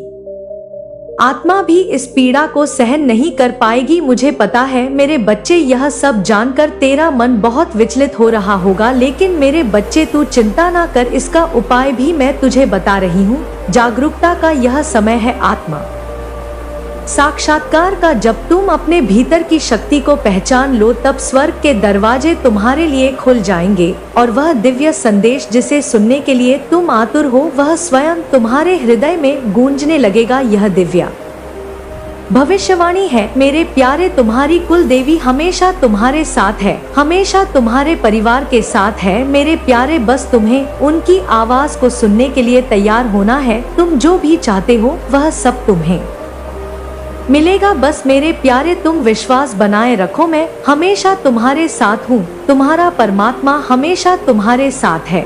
आत्मा भी इस पीड़ा को सहन नहीं कर पाएगी। मुझे पता है मेरे बच्चे, यह सब जानकर तेरा मन बहुत विचलित हो रहा होगा, लेकिन मेरे बच्चे तू चिंता ना कर, इसका उपाय भी मैं तुझे बता रही हूँ। जागरूकता का यह समय है, आत्मा साक्षात्कार का। जब तुम अपने भीतर की शक्ति को पहचान लो तब स्वर्ग के दरवाजे तुम्हारे लिए खुल जाएंगे और वह दिव्य संदेश जिसे सुनने के लिए तुम आतुर हो, वह स्वयं तुम्हारे हृदय में गूंजने लगेगा। यह दिव्य भविष्यवाणी है मेरे प्यारे, तुम्हारी कुल देवी हमेशा तुम्हारे साथ है, हमेशा तुम्हारे परिवार के साथ है मेरे प्यारे। बस तुम्हें उनकी आवाज को सुनने के लिए तैयार होना है। तुम जो भी चाहते हो वह सब तुम्हें मिलेगा। बस मेरे प्यारे तुम विश्वास बनाए रखो, मैं हमेशा तुम्हारे साथ हूँ। तुम्हारा परमात्मा हमेशा तुम्हारे साथ है।